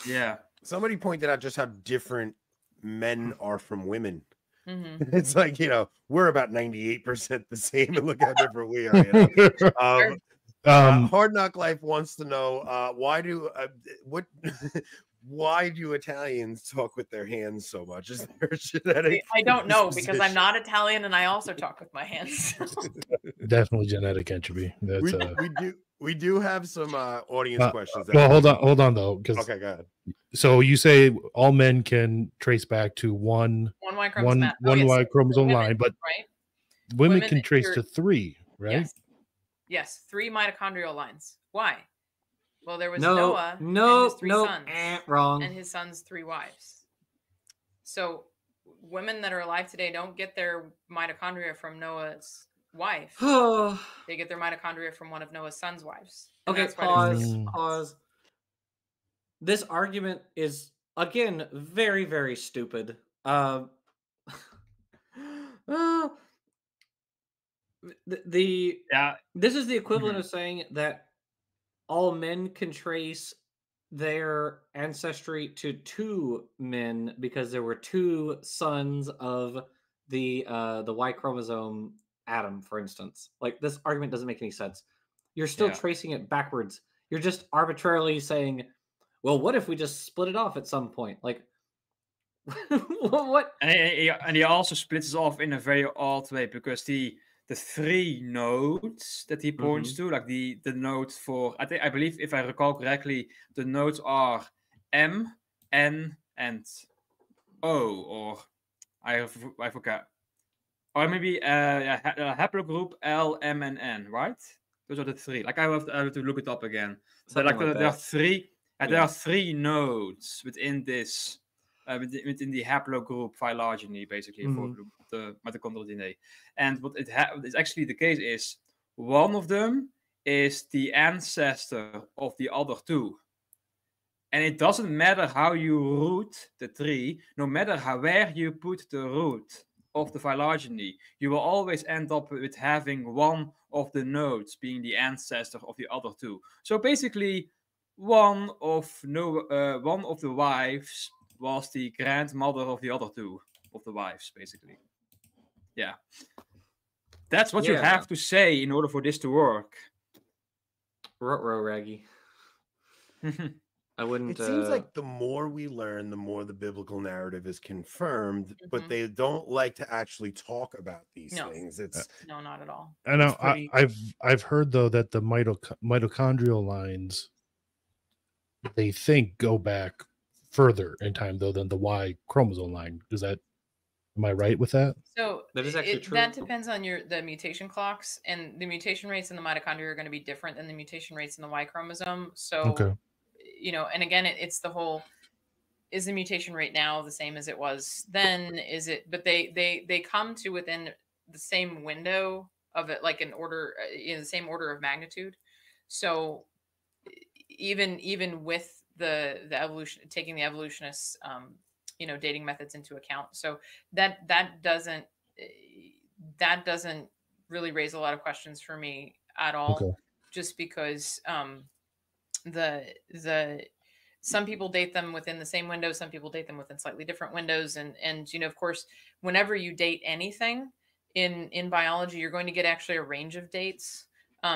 Yeah. Somebody pointed out just how different men are from women. Mm-hmm. It's like, we're about 98% the same, and look how different we are. Hard Knock Life wants to know why do Italians talk with their hands so much? Is there a genetic? I don't know because I'm not Italian and I also talk with my hands. Definitely genetic entropy. That's we do have some audience questions. Well, hold on though, because okay, go ahead. So you say all men can trace back to one Y chromosome, Y chromosome women, line, but right? women can trace to 3, right? Yes, 3 mitochondrial lines. Why? Well, there was Noah and his 3 sons, wrong, and his son's 3 wives. So women that are alive today don't get their mitochondria from Noah's wife. They get their mitochondria from one of Noah's son's wives. Okay, pause. This argument is again very, very stupid. This is the equivalent of saying that all men can trace their ancestry to 2 men because there were 2 sons of the Y chromosome Adam, for instance. Like, this argument doesn't make any sense. You're still tracing it backwards. You're just arbitrarily saying, well, what if we just split it off at some point? Like, what? And he also splits it off in a very odd way because the 3 nodes that he points to, like the nodes for, I believe, if I recall correctly, the nodes are M, N, and O, or I forgot, or maybe a haplogroup L, M, and N, right? Those are the 3. Like I have to look it up again. So like there are 3. There are 3 nodes within this, within the haplogroup phylogeny, basically, for the mitochondrial DNA. And what is actually the case is one of them is the ancestor of the other 2. And it doesn't matter how you root the tree, no matter where you put the root of the phylogeny, you will always end up with having one of the nodes being the ancestor of the other 2. So basically, one of the wives was the grandmother of the other 2 of the wives, basically. Yeah. That's what you have to say in order for this to work. Ruh-roh, Raggy. I wouldn't. It seems like the more we learn, the more the biblical narrative is confirmed, but they don't like to actually talk about these things. No, not at all. I know. I've heard though that the mitochondrial lines, they think, go back further in time though than the Y chromosome line. Am I right with that? So that is actually true. That depends on the mutation clocks, and the mutation rates in the mitochondria are going to be different than the mutation rates in the Y chromosome. So, and again, it's the whole: is the mutation rate now the same as it was then? Is it? But they come to within the same window of it, like in order, in the same order of magnitude. So even with the evolution, taking the evolutionists dating methods into account, so that doesn't really raise a lot of questions for me at all, just because some people date them within the same window, some people date them within slightly different windows, and of course, whenever you date anything in biology, you're going to get actually a range of dates.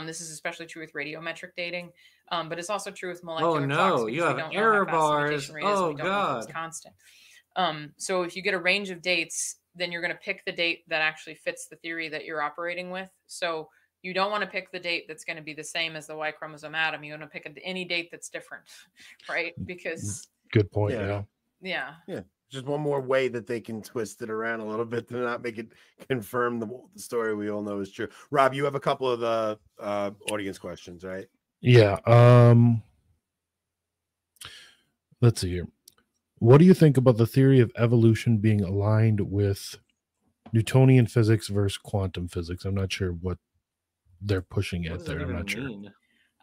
This is especially true with radiometric dating, but it's also true with molecular clocks. Oh no, you have error bars. Oh god, it's constant. So if you get a range of dates, then you're going to pick the date that actually fits the theory that you're operating with. So you don't want to pick the date that's going to be the same as the Y chromosome atom. You want to pick any date that's different, right? Because good point. Yeah. Just one more way that they can twist it around a little bit to not make it confirm the story we all know is true. Rob, you have a couple of the audience questions, right? Yeah. Let's see here. What do you think about the theory of evolution being aligned with Newtonian physics versus quantum physics? I'm not sure what they're pushing at there. I'm not sure.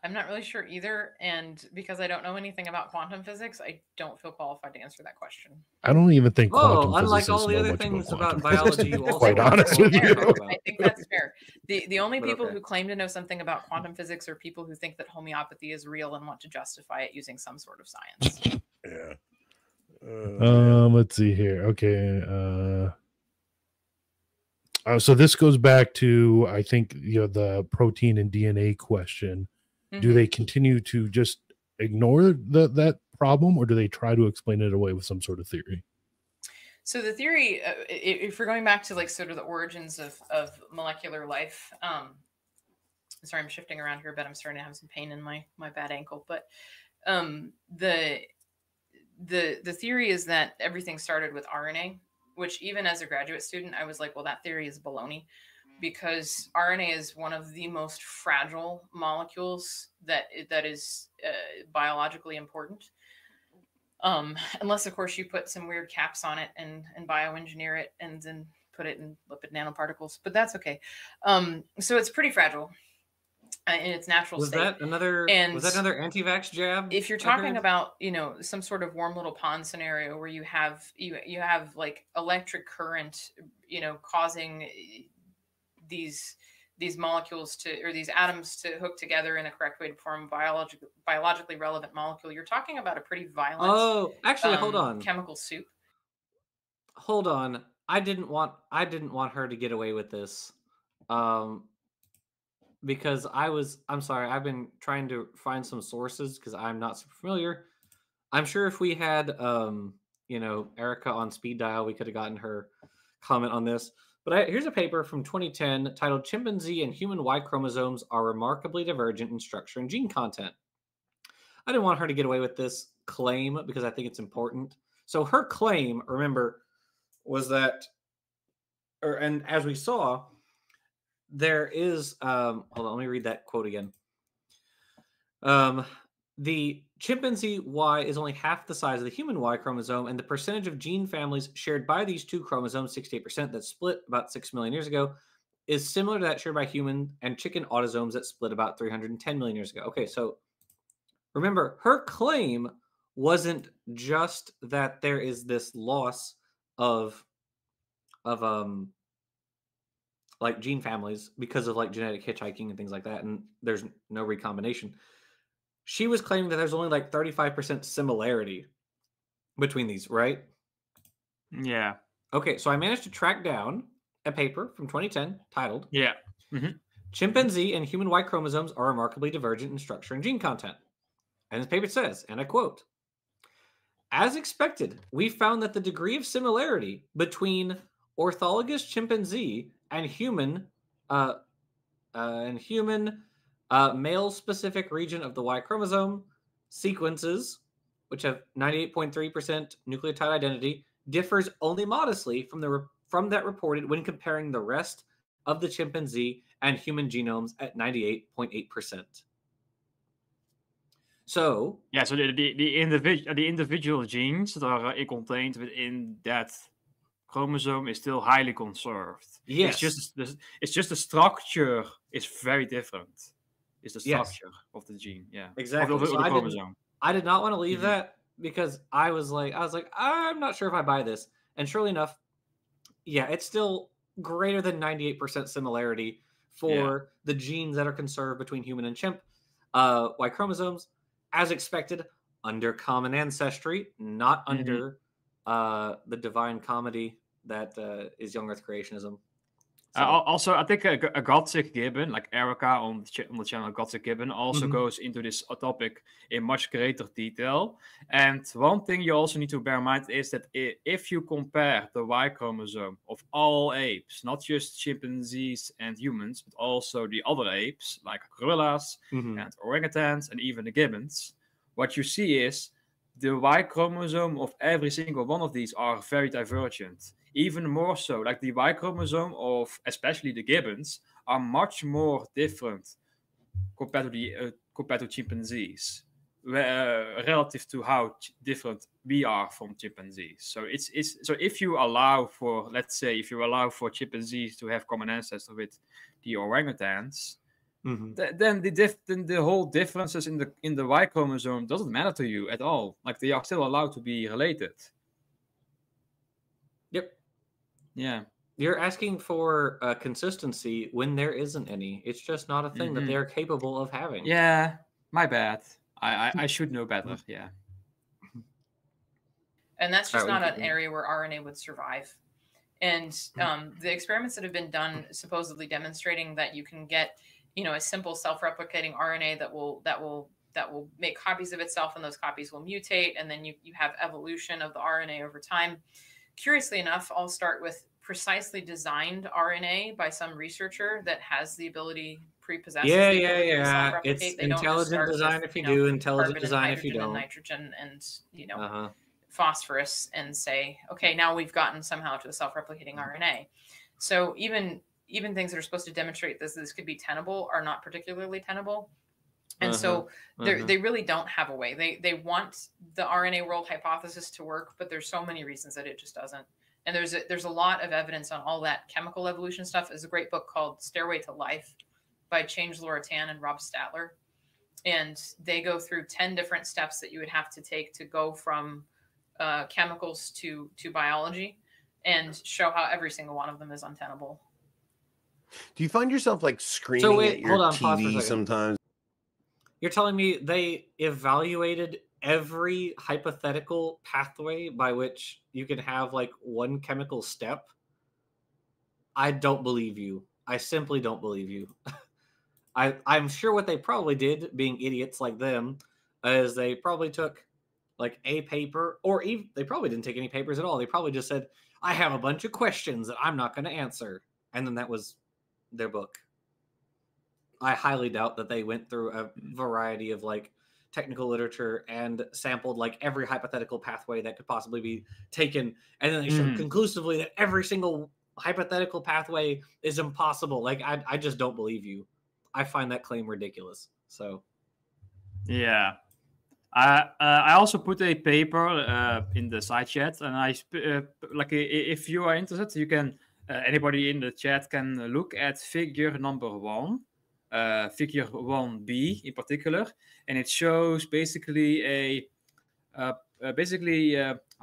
I'm not really sure either, and because I don't know anything about quantum physics, I don't feel qualified to answer that question. I don't even think quantum unlike all physicists the know other much about things quantum about physics, biology, to be you also quite aren't honest with qualified you. to talk about. I think that's fair. The only But people okay. who claim to know something about quantum physics are people who think that homeopathy is real and want to justify it using some sort of science. Yeah. Let's see here. Okay. So this goes back to, I think, the protein and DNA question. Do Mhm. they continue to just ignore that problem, or do they try to explain it away with some sort of theory? So the theory, if we're going back to like sort of the origins of molecular life, sorry, I'm shifting around here, but I'm starting to have some pain in my bad ankle. But the theory is that everything started with RNA, which even as a graduate student, I was like, well, that theory is baloney, because RNA is one of the most fragile molecules that is biologically important. Unless of course you put some weird caps on it and bioengineer it and then put it in lipid nanoparticles, but that's okay. So it's pretty fragile in its natural state. Was that another anti-vax jab? If you're talking about, some sort of warm little pond scenario where you have like electric current, causing these molecules or these atoms to hook together in the correct way to form a biologically relevant molecule, you're talking about a pretty violent. Oh, actually, hold on. Chemical soup. Hold on. I didn't want her to get away with this. Because I'm sorry, I've been trying to find some sources because I'm not super familiar. I'm sure if we had Erica on speed dial, we could have gotten her comment on this. But here's a paper from 2010 titled "Chimpanzee and Human Y Chromosomes Are Remarkably Divergent in Structure and Gene Content." I didn't want her to get away with this claim because I think it's important. So her claim, remember, was that, and as we saw, there is, hold on, let me read that quote again. The chimpanzee Y is only half the size of the human Y chromosome, and the percentage of gene families shared by these two chromosomes, 68%, that split about 6 million years ago, is similar to that shared by human and chicken autosomes that split about 310 million years ago. Okay, so remember, her claim wasn't just that there is this loss of like gene families because of like genetic hitchhiking and things like that, and there's no recombination. She was claiming that there's only like 35% similarity between these, right? Yeah. Okay, so I managed to track down a paper from 2010 titled "Chimpanzee and Human Y Chromosomes Are Remarkably Divergent in Structure and Gene Content." And this paper says, and I quote, "As expected, we found that the degree of similarity between orthologous chimpanzee and human male-specific region of the Y chromosome sequences, which have 98.3% nucleotide identity, differs only modestly from that reported when comparing the rest of the chimpanzee and human genomes at 98.8%. So yeah, so the individual genes that are contained within that chromosome is still highly conserved. Yes, it's just the structure is very different. It's the structure of the gene, yeah, exactly. of the So chromosome. I did not want to leave that because I was like, I'm not sure if I buy this. And surely enough, yeah, it's still greater than 98% similarity for the genes that are conserved between human and chimp Y chromosomes, as expected, under common ancestry, not under the divine comedy that is young Earth creationism. So, Also, I think a Gothic Gibbon, like Erica on the channel Gothic Gibbon, also goes into this topic in much greater detail. And one thing you also need to bear in mind is that if you compare the Y chromosome of all apes, not just chimpanzees and humans, but also the other apes like gorillas and orangutans and even the gibbons, what you see is the Y chromosome of every single one of these are very divergent. Even more so, like the Y chromosome of especially the gibbons are much more different compared to chimpanzees, relative to how different we are from chimpanzees. So so if you allow for, let's say, if you allow for chimpanzees to have common ancestor with the orangutans, then the whole differences in the Y chromosome doesn't matter to you at all. Like they are still allowed to be related. Yep. Yeah. You're asking for consistency when there isn't any. It's just not a thing that they're capable of having. Yeah, my bad. I should know better. Yeah. And that's just not an area where RNA would survive. And the experiments that have been done supposedly demonstrating that you can get, a simple self-replicating RNA that will make copies of itself, and those copies will mutate, and then you have evolution of the RNA over time. Curiously enough, I'll start with precisely designed RNA by some researcher that has the ability, prepossesses the ability to self-replicate. It's they don't intelligent design if you do, intelligent design if you don't. Nitrogen and phosphorus, and say, okay, now we've gotten somehow to a self-replicating RNA. So even things that are supposed to demonstrate this could be tenable are not particularly tenable. And so they really don't have a way. They want the RNA world hypothesis to work, but there's so many reasons that it just doesn't. And there's a lot of evidence on all that chemical evolution stuff. There's a great book called Stairway to Life by Change Laura Tan and Rob Statler. And they go through 10 different steps that you would have to take to go from chemicals to biology, and show how every single one of them is untenable. Do you find yourself like screaming at your TV sometimes? You're telling me they evaluated every hypothetical pathway by which you can have like one chemical step? I don't believe you. I simply don't believe you. I'm sure what they probably did, being idiots like them, is they probably took like a paper, or even they probably didn't take any papers at all. They probably just said, I have a bunch of questions that I'm not going to answer. And then that was their book. I highly doubt that they went through a variety of like technical literature and sampled like every hypothetical pathway that could possibly be taken. And then they showed conclusively that every single hypothetical pathway is impossible. Like, I just don't believe you. I find that claim ridiculous. So, yeah. I also put a paper in the side chat, and like if you are interested, you can anybody in the chat can look at figure number 1, figure 1b in particular, and it shows basically how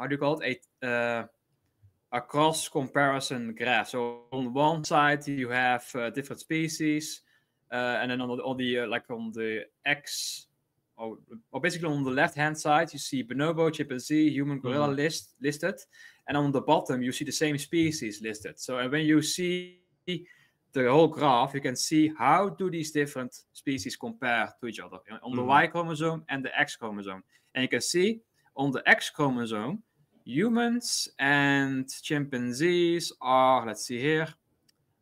do you call it, a cross comparison graph. So on one side you have different species, and then on the X. Or basically on the left-hand side, you see bonobo, chimpanzee, human, gorilla listed. And on the bottom, you see the same species listed. So when you see the whole graph, you can see how do these different species compare to each other on the Y chromosome and the X chromosome. And you can see on the X chromosome, humans and chimpanzees are, let's see here,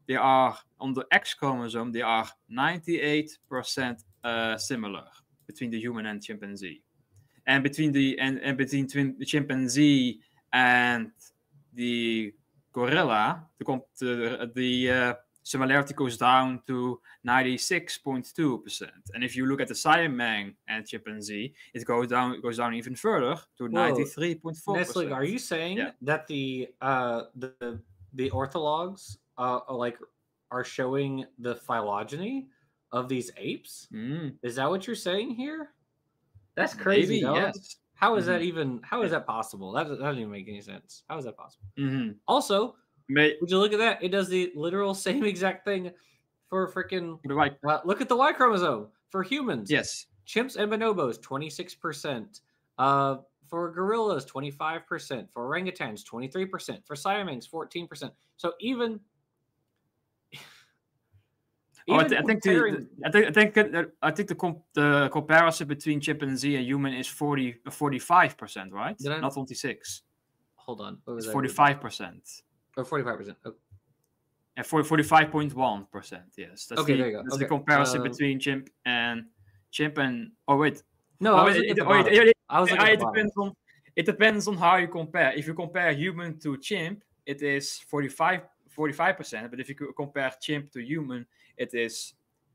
they are on the X chromosome, they are 98% similar between the human and chimpanzee, and between the chimpanzee and the gorilla, the similarity goes down to 96.2%. And if you look at the Siamang and chimpanzee, it goes down even further to 93.4%. Nestle, are you saying that the orthologs are showing the phylogeny of these apes? Is that what you're saying here? That's crazy. Maybe, yes. How is that even? How is that possible? That doesn't even make any sense. How is that possible? Also, would you look at that? It does the literal same exact thing for freaking. Look at the Y chromosome for humans. Yes. Chimps and bonobos 26%. For gorillas 25%. For orangutans 23%. For Siamangs 14%. So even. I think the comparison between chimpanzee and human is 45%, right? Not 26. Hold on. It's 45%. Or 45%. Oh. And 45.1%. Yes. That's there you go. That's the comparison between chimp and. Oh wait. No. It depends on how you compare. If you compare human to chimp, it is 45%. But if you compare chimp to human, it is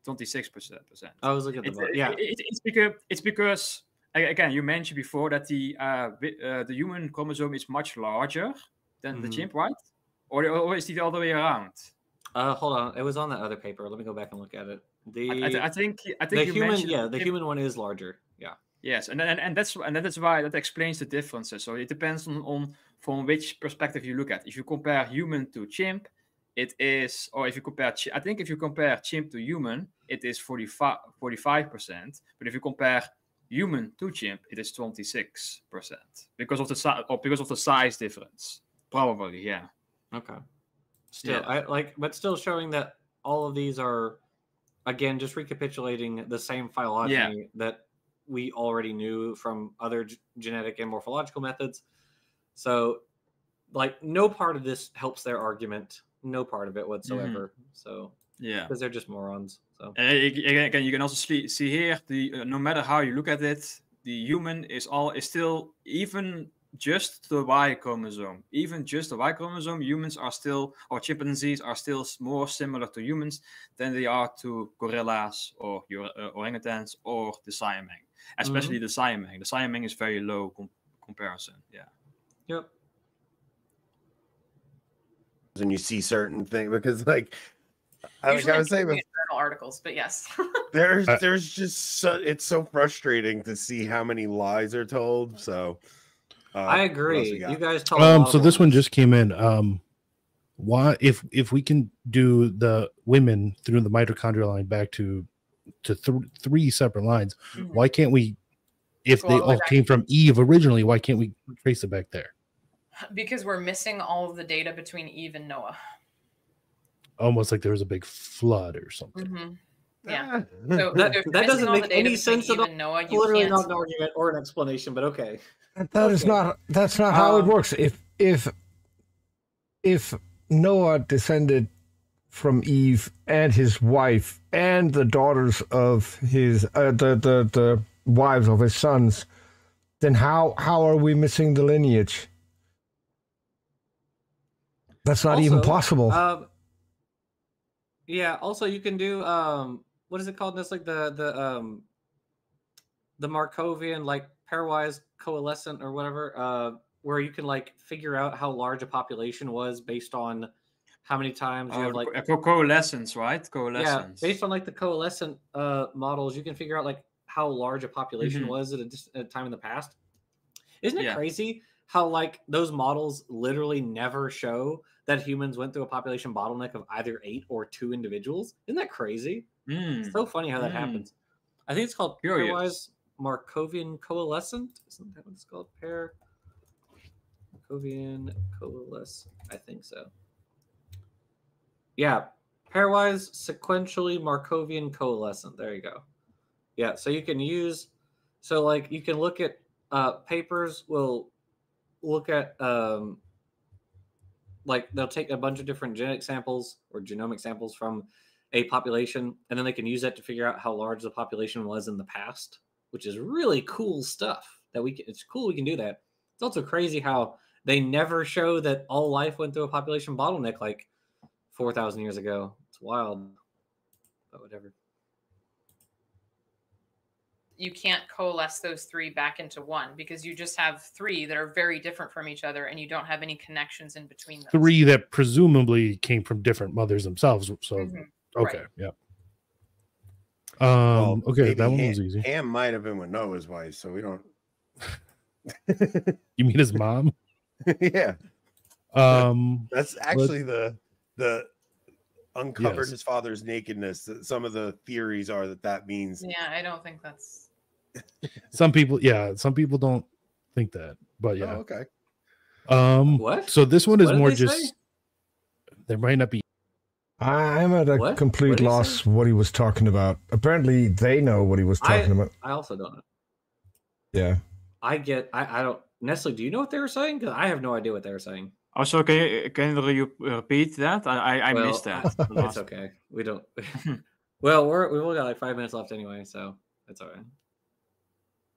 26%. I was looking at the it's because again, you mentioned before that the human chromosome is much larger than the chimp, right? Or is it the other way around? Hold on. It was on that other paper. Let me go back and look at it. I think The you human, mentioned yeah, the human one is larger. Yeah. Yes, and that's why that explains the differences. So it depends on from which perspective you look at. If you compare human to chimp, it is, or if you compare, I think if you compare chimp to human, it is 45%. But if you compare human to chimp, it is 26% because of the size difference. Probably, yeah. Okay. Still, Yeah. but still showing that all of these are, again, just recapitulating the same phylogeny that we already knew from other genetic and morphological methods. So, like, no part of this helps their argument. No part of it whatsoever. So, Yeah, because they're just morons. So, and again, you can also see here no matter how you look at it, the human is still, even just the Y chromosome. Even just the Y chromosome, humans are still, or chimpanzees are still more similar to humans than they are to gorillas or orangutans or the Siamang. Especially the Siamang. The Siamang is very low comparison. Yeah. Yep. And you see certain things because, like, Usually I was saying, journal articles, but yes. there's just it's so frustrating to see how many lies are told. So I agree. You guys tell a lot so of this one lies. just came in. Why, if we can do the women through the mitochondrial line back to three separate lines, why can't we, if they all came from Eve originally, why can't we trace it back there? Because we're missing all of the data between Eve and Noah. Almost like there was a big flood or something. Yeah. So that doesn't make any sense at all. Noah, you Literally can't... not an argument or an explanation, but okay. That's not how it works. If Noah descended from Eve and his wife and the daughters of his the wives of his sons, then how are we missing the lineage? That's not even possible. Yeah. Also, you can do what is it called? That's like the Markovian, like, pairwise coalescent or whatever, where you can, like, figure out how large a population was based on how many times you have, like, coalescence, right? Coalescence. Yeah, based on, like, the coalescent models, you can figure out, like, how large a population was at a time in the past. Isn't it crazy how, like, those models literally never show that humans went through a population bottleneck of either 8 or 2 individuals? Isn't that crazy? It's so funny how that happens. I think it's called pairwise Markovian coalescent. Isn't that what it's called? Markovian coalescent. I think so. Yeah, pairwise sequentially Markovian coalescent. There you go. Yeah, so you can use, so, like, you can look at papers will look at like, they'll take a bunch of different genetic samples or genomic samples from a population, and then they can use that to figure out how large the population was in the past, which is really cool stuff. It's cool we can do that. It's also crazy how they never show that all life went through a population bottleneck like 4,000 years ago. It's wild, but whatever. You can't coalesce those 3 back into one because you just have 3 that are very different from each other and you don't have any connections in between them. 3 that presumably came from different mothers themselves. So, okay. Yeah. Okay. That one was easy. Ham might have been with Noah's wife, so we don't. You mean his mom? Yeah. That's actually the uncovered his father's nakedness. Some of the theories are that means. Yeah, I don't think that's. Some people don't think that, but yeah. Oh, okay. What? So this one is more just say? There might not be. I'm at a complete loss what he was talking about. Apparently they know what he was talking about. I also don't know. Yeah. I don't. Nestle, do you know what they were saying? Because I have no idea what they were saying. Also, can you repeat that? I missed that. It's okay. We don't. Well, we've only got like 5 minutes left anyway, so it's all right.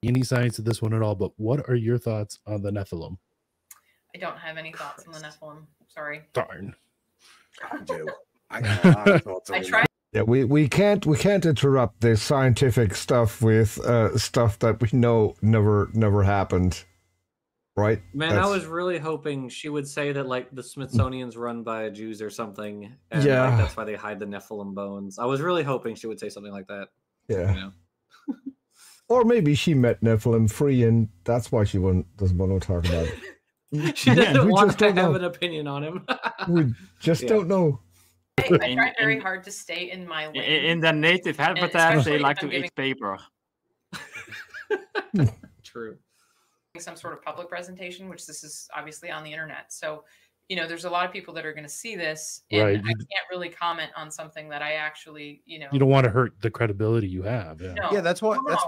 Any science to this one at all, but what are your thoughts on the Nephilim? I don't have any thoughts on the Nephilim. Sorry. Darn. I do. I got a lot of thoughts on tried. Yeah, we can't interrupt this scientific stuff with stuff that we know never happened. right? Man, I was really hoping she would say that like the Smithsonian's run by Jews or something, and like that's why they hide the Nephilim bones. I was really hoping she would say something like that. Yeah. You know? Or maybe she met Nephilim free, and that's why she doesn't want to talk about it. She doesn't want to have an opinion on him. We just don't know. I try very hard to stay in my lane. In the native habitat, they like to eat paper. True. Some sort of public presentation, which this is obviously on the internet. So, you know, there's a lot of people that are going to see this, and I can't really comment on something that I actually, you know. You don't want to hurt the credibility you have. Yeah, yeah, that's why we. But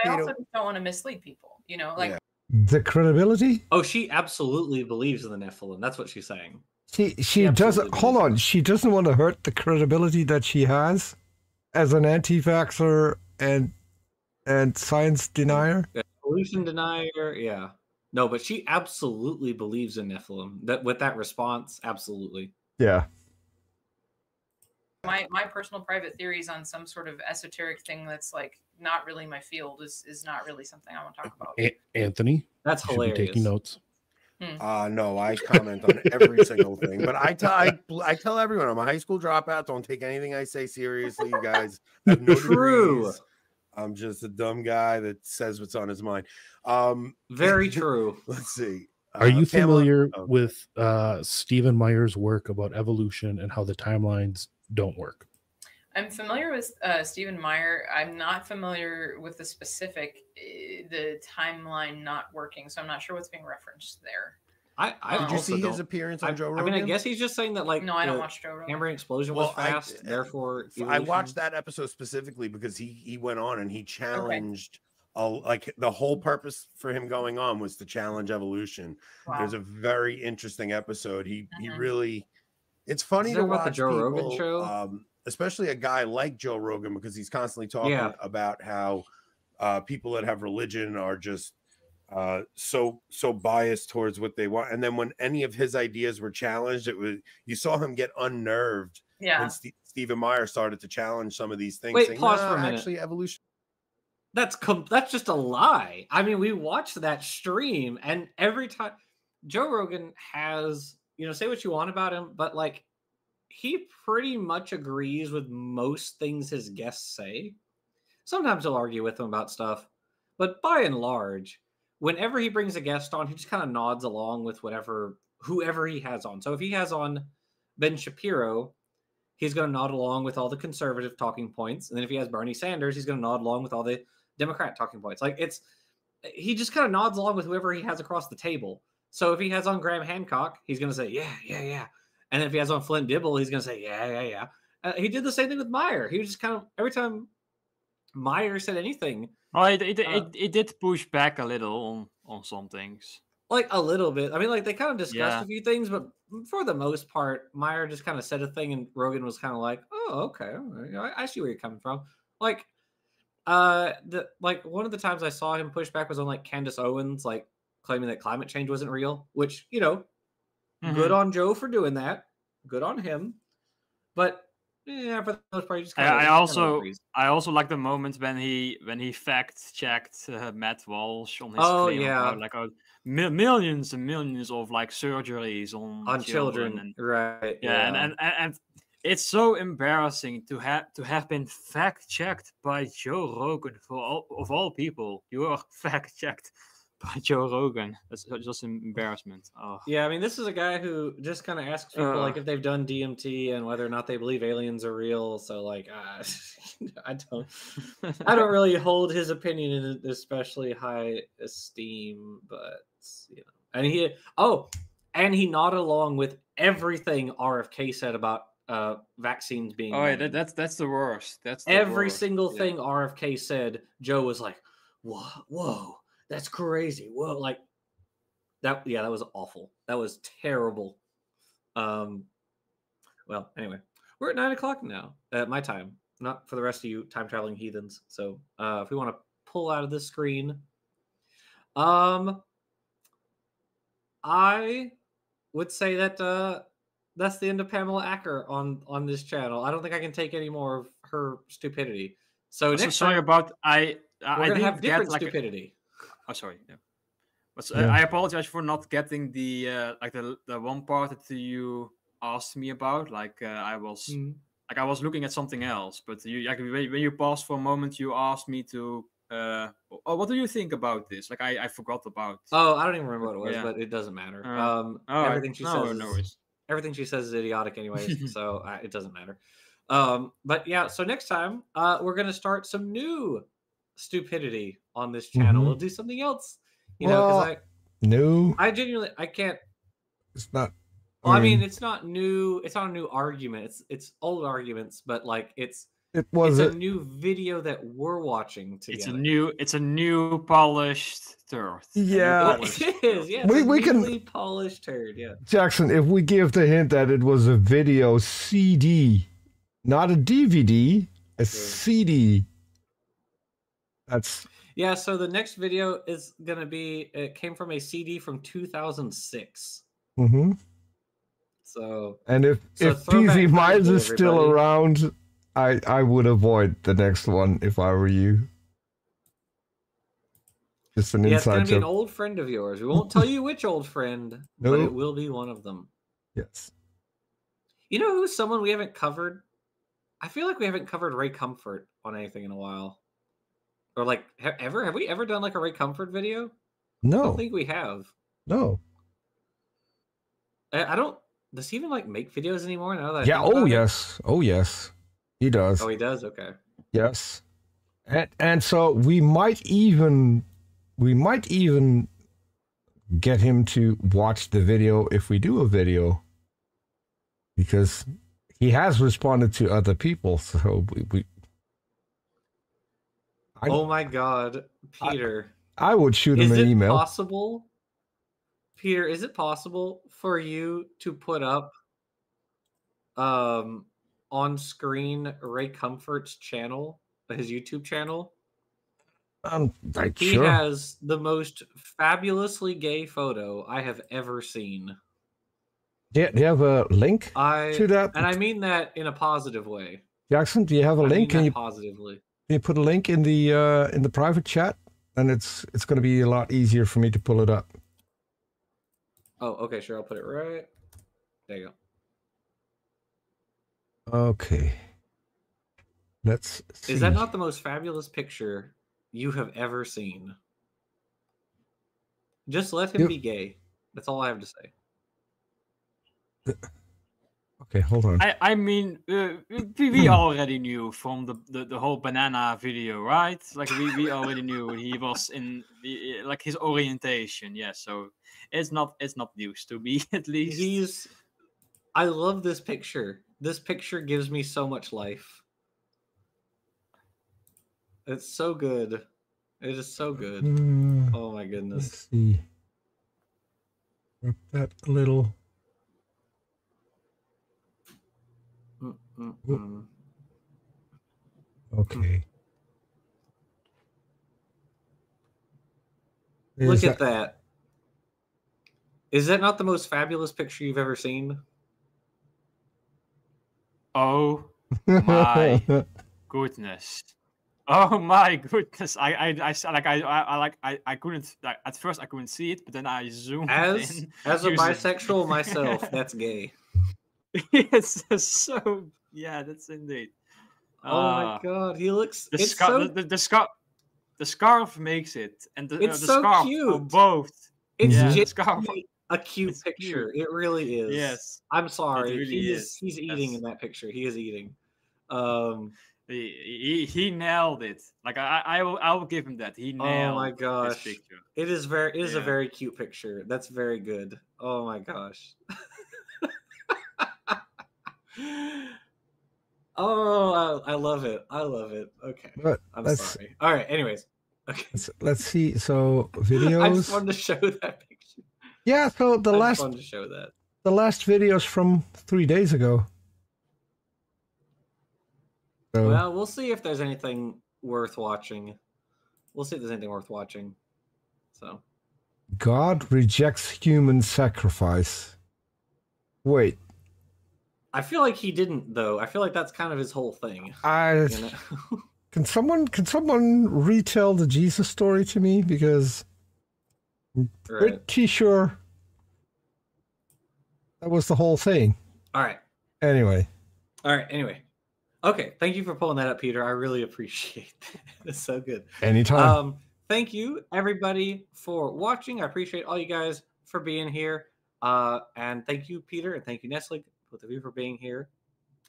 I also don't want to mislead people. You know, like the credibility. Oh, she absolutely believes in the Nephilim. That's what she's saying. She doesn't. Hold on. She doesn't want to hurt the credibility that she has as an anti-vaxxer and science denier. Evolution denier, yeah. No, but she absolutely believes in Nephilim. That with that response, absolutely. Yeah. My personal private theories on some sort of esoteric thing that's like not really my field is not really something I want to talk about. Anthony, that's hilarious. Taking notes. No, I comment on every single thing, but I tell everyone I'm a high school dropout. Don't take anything I say seriously, you guys. Have no degrees. I'm just a dumb guy that says what's on his mind. Very true. Let's see. Are you familiar with Stephen Meyer's work about evolution and how the timelines don't work? I'm familiar with Stephen Meyer. I'm not familiar with the specific, the timeline not working, so I'm not sure what's being referenced there. Did you see his appearance on Joe Rogan? I mean, I guess he's just saying that, like, no, I don't watch Joe Rogan. Cambrian explosion was fast, therefore. I watched that episode specifically because he went on and he challenged. Like the whole purpose for him going on was to challenge evolution. Wow. There's a very interesting episode. He really. It's funny to watch the Joe Rogan show, especially a guy like Joe Rogan, because he's constantly talking about how people that have religion are just so biased towards what they want, and then when any of his ideas were challenged, you saw him get unnerved when Stephen Meyer started to challenge some of these things. Wait, pause for a minute. Actually, evolution. That's just a lie. I mean, we watched that stream, and every time Joe Rogan has, say what you want about him, but like he pretty much agrees with most things his guests say. Sometimes he'll argue with them about stuff, but by and large, whenever he brings a guest on, he just kind of nods along with whoever he has on. So if he has on Ben Shapiro, he's going to nod along with all the conservative talking points. And then if he has Bernie Sanders, he's going to nod along with all the Democrat talking points. Like he just kind of nods along with whoever he has across the table. So if he has on Graham Hancock, he's going to say, yeah. And then if he has on Flint Dibble, he's going to say, yeah. He did the same thing with Meyer. He was just kind of, every time Meyer said anything. Oh, it did push back a little on some things. Like a little bit. I mean, like they kind of discussed a few things, but for the most part, Meyer just kind of said a thing, and Rogan was kind of like, "Oh, okay, I see where you're coming from." Like, one of the times I saw him push back was on like Candace Owens, like claiming that climate change wasn't real. Which good on Joe for doing that. Good on him. But yeah, for the most part, just I also like the moment when he fact checked Matt Walsh on his claim about, like millions and millions of like surgeries on children. And, right? And it's so embarrassing to have been fact checked by Joe Rogan of all people. You are fact checked by Joe Rogan. That's just an embarrassment. Oh. Yeah, I mean, this is a guy who just kind of asks people like if they've done DMT and whether or not they believe aliens are real. So like, I don't really hold his opinion in especially high esteem, but and he nodded along with everything RFK said about vaccines being. Oh, yeah, that's the worst. That's every single thing RFK said. Joe was like, whoa. That's crazy. Whoa, like that. Yeah, that was awful. That was terrible. Well, anyway, we're at 9:00 now at my time. Not for the rest of you time traveling heathens. So, if we want to pull out of this screen, I would say that that's the end of Pamela Acker on this channel. I don't think I can take any more of her stupidity. So next time, about I we're gonna have different stupidity. Oh, sorry. Yeah. I apologize for not getting the like the one part that you asked me about. Like I was looking at something else, but you like when you paused for a moment, you asked me to. Oh, what do you think about this? Like I forgot about. Oh, I don't even remember what it was, but it doesn't matter. Everything she says everything she says is idiotic, anyways. So it doesn't matter. But yeah, so next time we're gonna start some new stupidity on this channel. We'll do something else. You know, because I genuinely I can't. It's not. Well, I mean, it's not new. It's not a new argument. It's old arguments, but like it's a new video that we're watching together. It's a new polished turd. Yeah, it is. Yeah, we can polished turd. Yeah, Jackson. If we give the hint that it was a video CD, not a DVD, a CD. That's. Yeah, so the next video is gonna be. It came from a CD from 2006. Mm-hmm. So, and if PZ Miles is still around, I would avoid the next one if I were you. Just an inside joke. It's gonna be an old friend of yours. We won't tell you which old friend, but it will be one of them. Yes. You know who's someone we haven't covered? I feel like we haven't covered Ray Comfort on anything in a while. Or like have we ever done like a Ray Comfort video? No. I don't think we have. No. I don't. Does he even like make videos anymore now? That yes. Oh yes. He does. Oh, he does. Okay. Yes. And so we might even get him to watch the video if we do a video, because he has responded to other people. So oh my God, Peter! I would shoot him an email. Is it possible, Peter? Is it possible for you to put up, on screen Ray Comfort's channel, his YouTube channel? He has the most fabulously gay photo I have ever seen. Do you have a link to that? And I mean that in a positive way. Jackson, do you have a link? Can you positively? Can you put a link in the private chat? And it's going to be a lot easier for me to pull it up. Oh, okay, sure. I'll put it right. There you go. Okay. Let's see. Is that not the most fabulous picture you have ever seen? Just let him be gay. That's all I have to say. Okay, hold on. I mean, we already knew from the whole banana video, right? Like we already knew he was in like his orientation. Yeah, so it's not news to me, at least. I love this picture. This picture gives me so much life. It's so good. It is so good. Oh my goodness. Let's see. Drop that a little. Okay. Look at that. Is that not the most fabulous picture you've ever seen? Oh my goodness. Oh my goodness! I couldn't at first I couldn't see it, but then I zoomed in. As a bisexual myself, that's gay. It's so that's indeed. Oh my God, he looks. The scarf makes it, and the so scarf cute. for both. It's just a cute picture. Cute. It really is. Yes, I'm sorry. Really he's eating in that picture. He is eating. He nailed it. Like I will give him that. He nailed. Oh my gosh, this picture. It is a very cute picture. That's very good. Oh my gosh. Oh, I love it. I love it. Okay, I'm sorry. All right. Anyways, okay. Let's see. So videos. I just wanted to show that picture. Yeah. So the last. Wanted to show that. The last videos from 3 days ago. So, well, we'll see if there's anything worth watching. We'll see if there's anything worth watching. So. God rejects human sacrifice. Wait. I feel like he didn't, though. I feel like that's kind of his whole thing. Can someone retell the Jesus story to me? Because Right. Pretty sure that was the whole thing. All right. Anyway. Okay. Thank you for pulling that up, Peter. I really appreciate that. It's so good. Anytime. Thank you, everybody, for watching. I appreciate all you guys for being here. And thank you, Peter, and thank you, Nestle, both of you, for being here.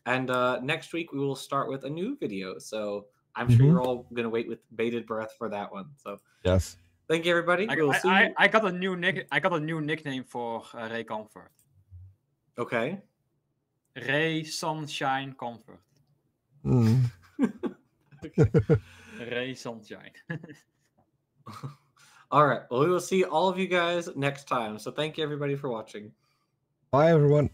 And next week, we will start with a new video. So I'm sure you're all going to wait with bated breath for that one. So yes. Thank you, everybody. I got a new nickname for Ray Comfort. Okay. Ray Sunshine Comfort. Ray Sunshine. All right. Well, we will see all of you guys next time. So thank you, everybody, for watching. Bye, everyone.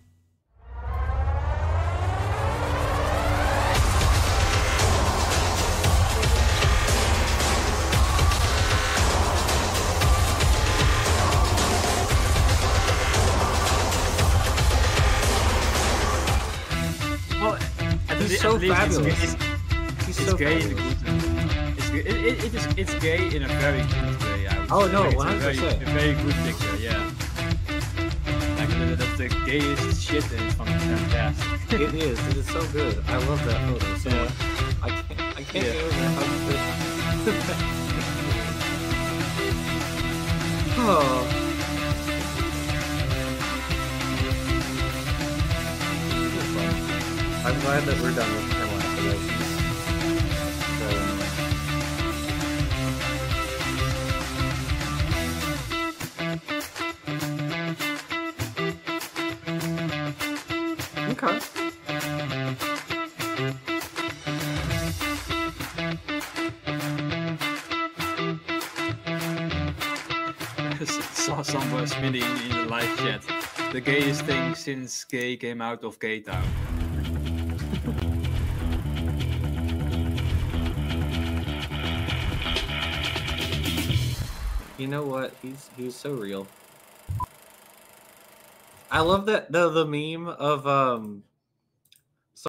He's so fabulous. He's so gay in a good way. It's gay in a very good way. Oh no, 100%. A very good picture, yeah. Like that's the gayest shit, and it's fantastic. It is so good. I love that photo. So yeah. I can't get over how good. Oh. I'm glad that we're done with Pamela after this. Okay. Saw somewhere spinning in the live chat. The gayest thing since gay came out of Gay Town. You know what? He's so real. I love that the meme of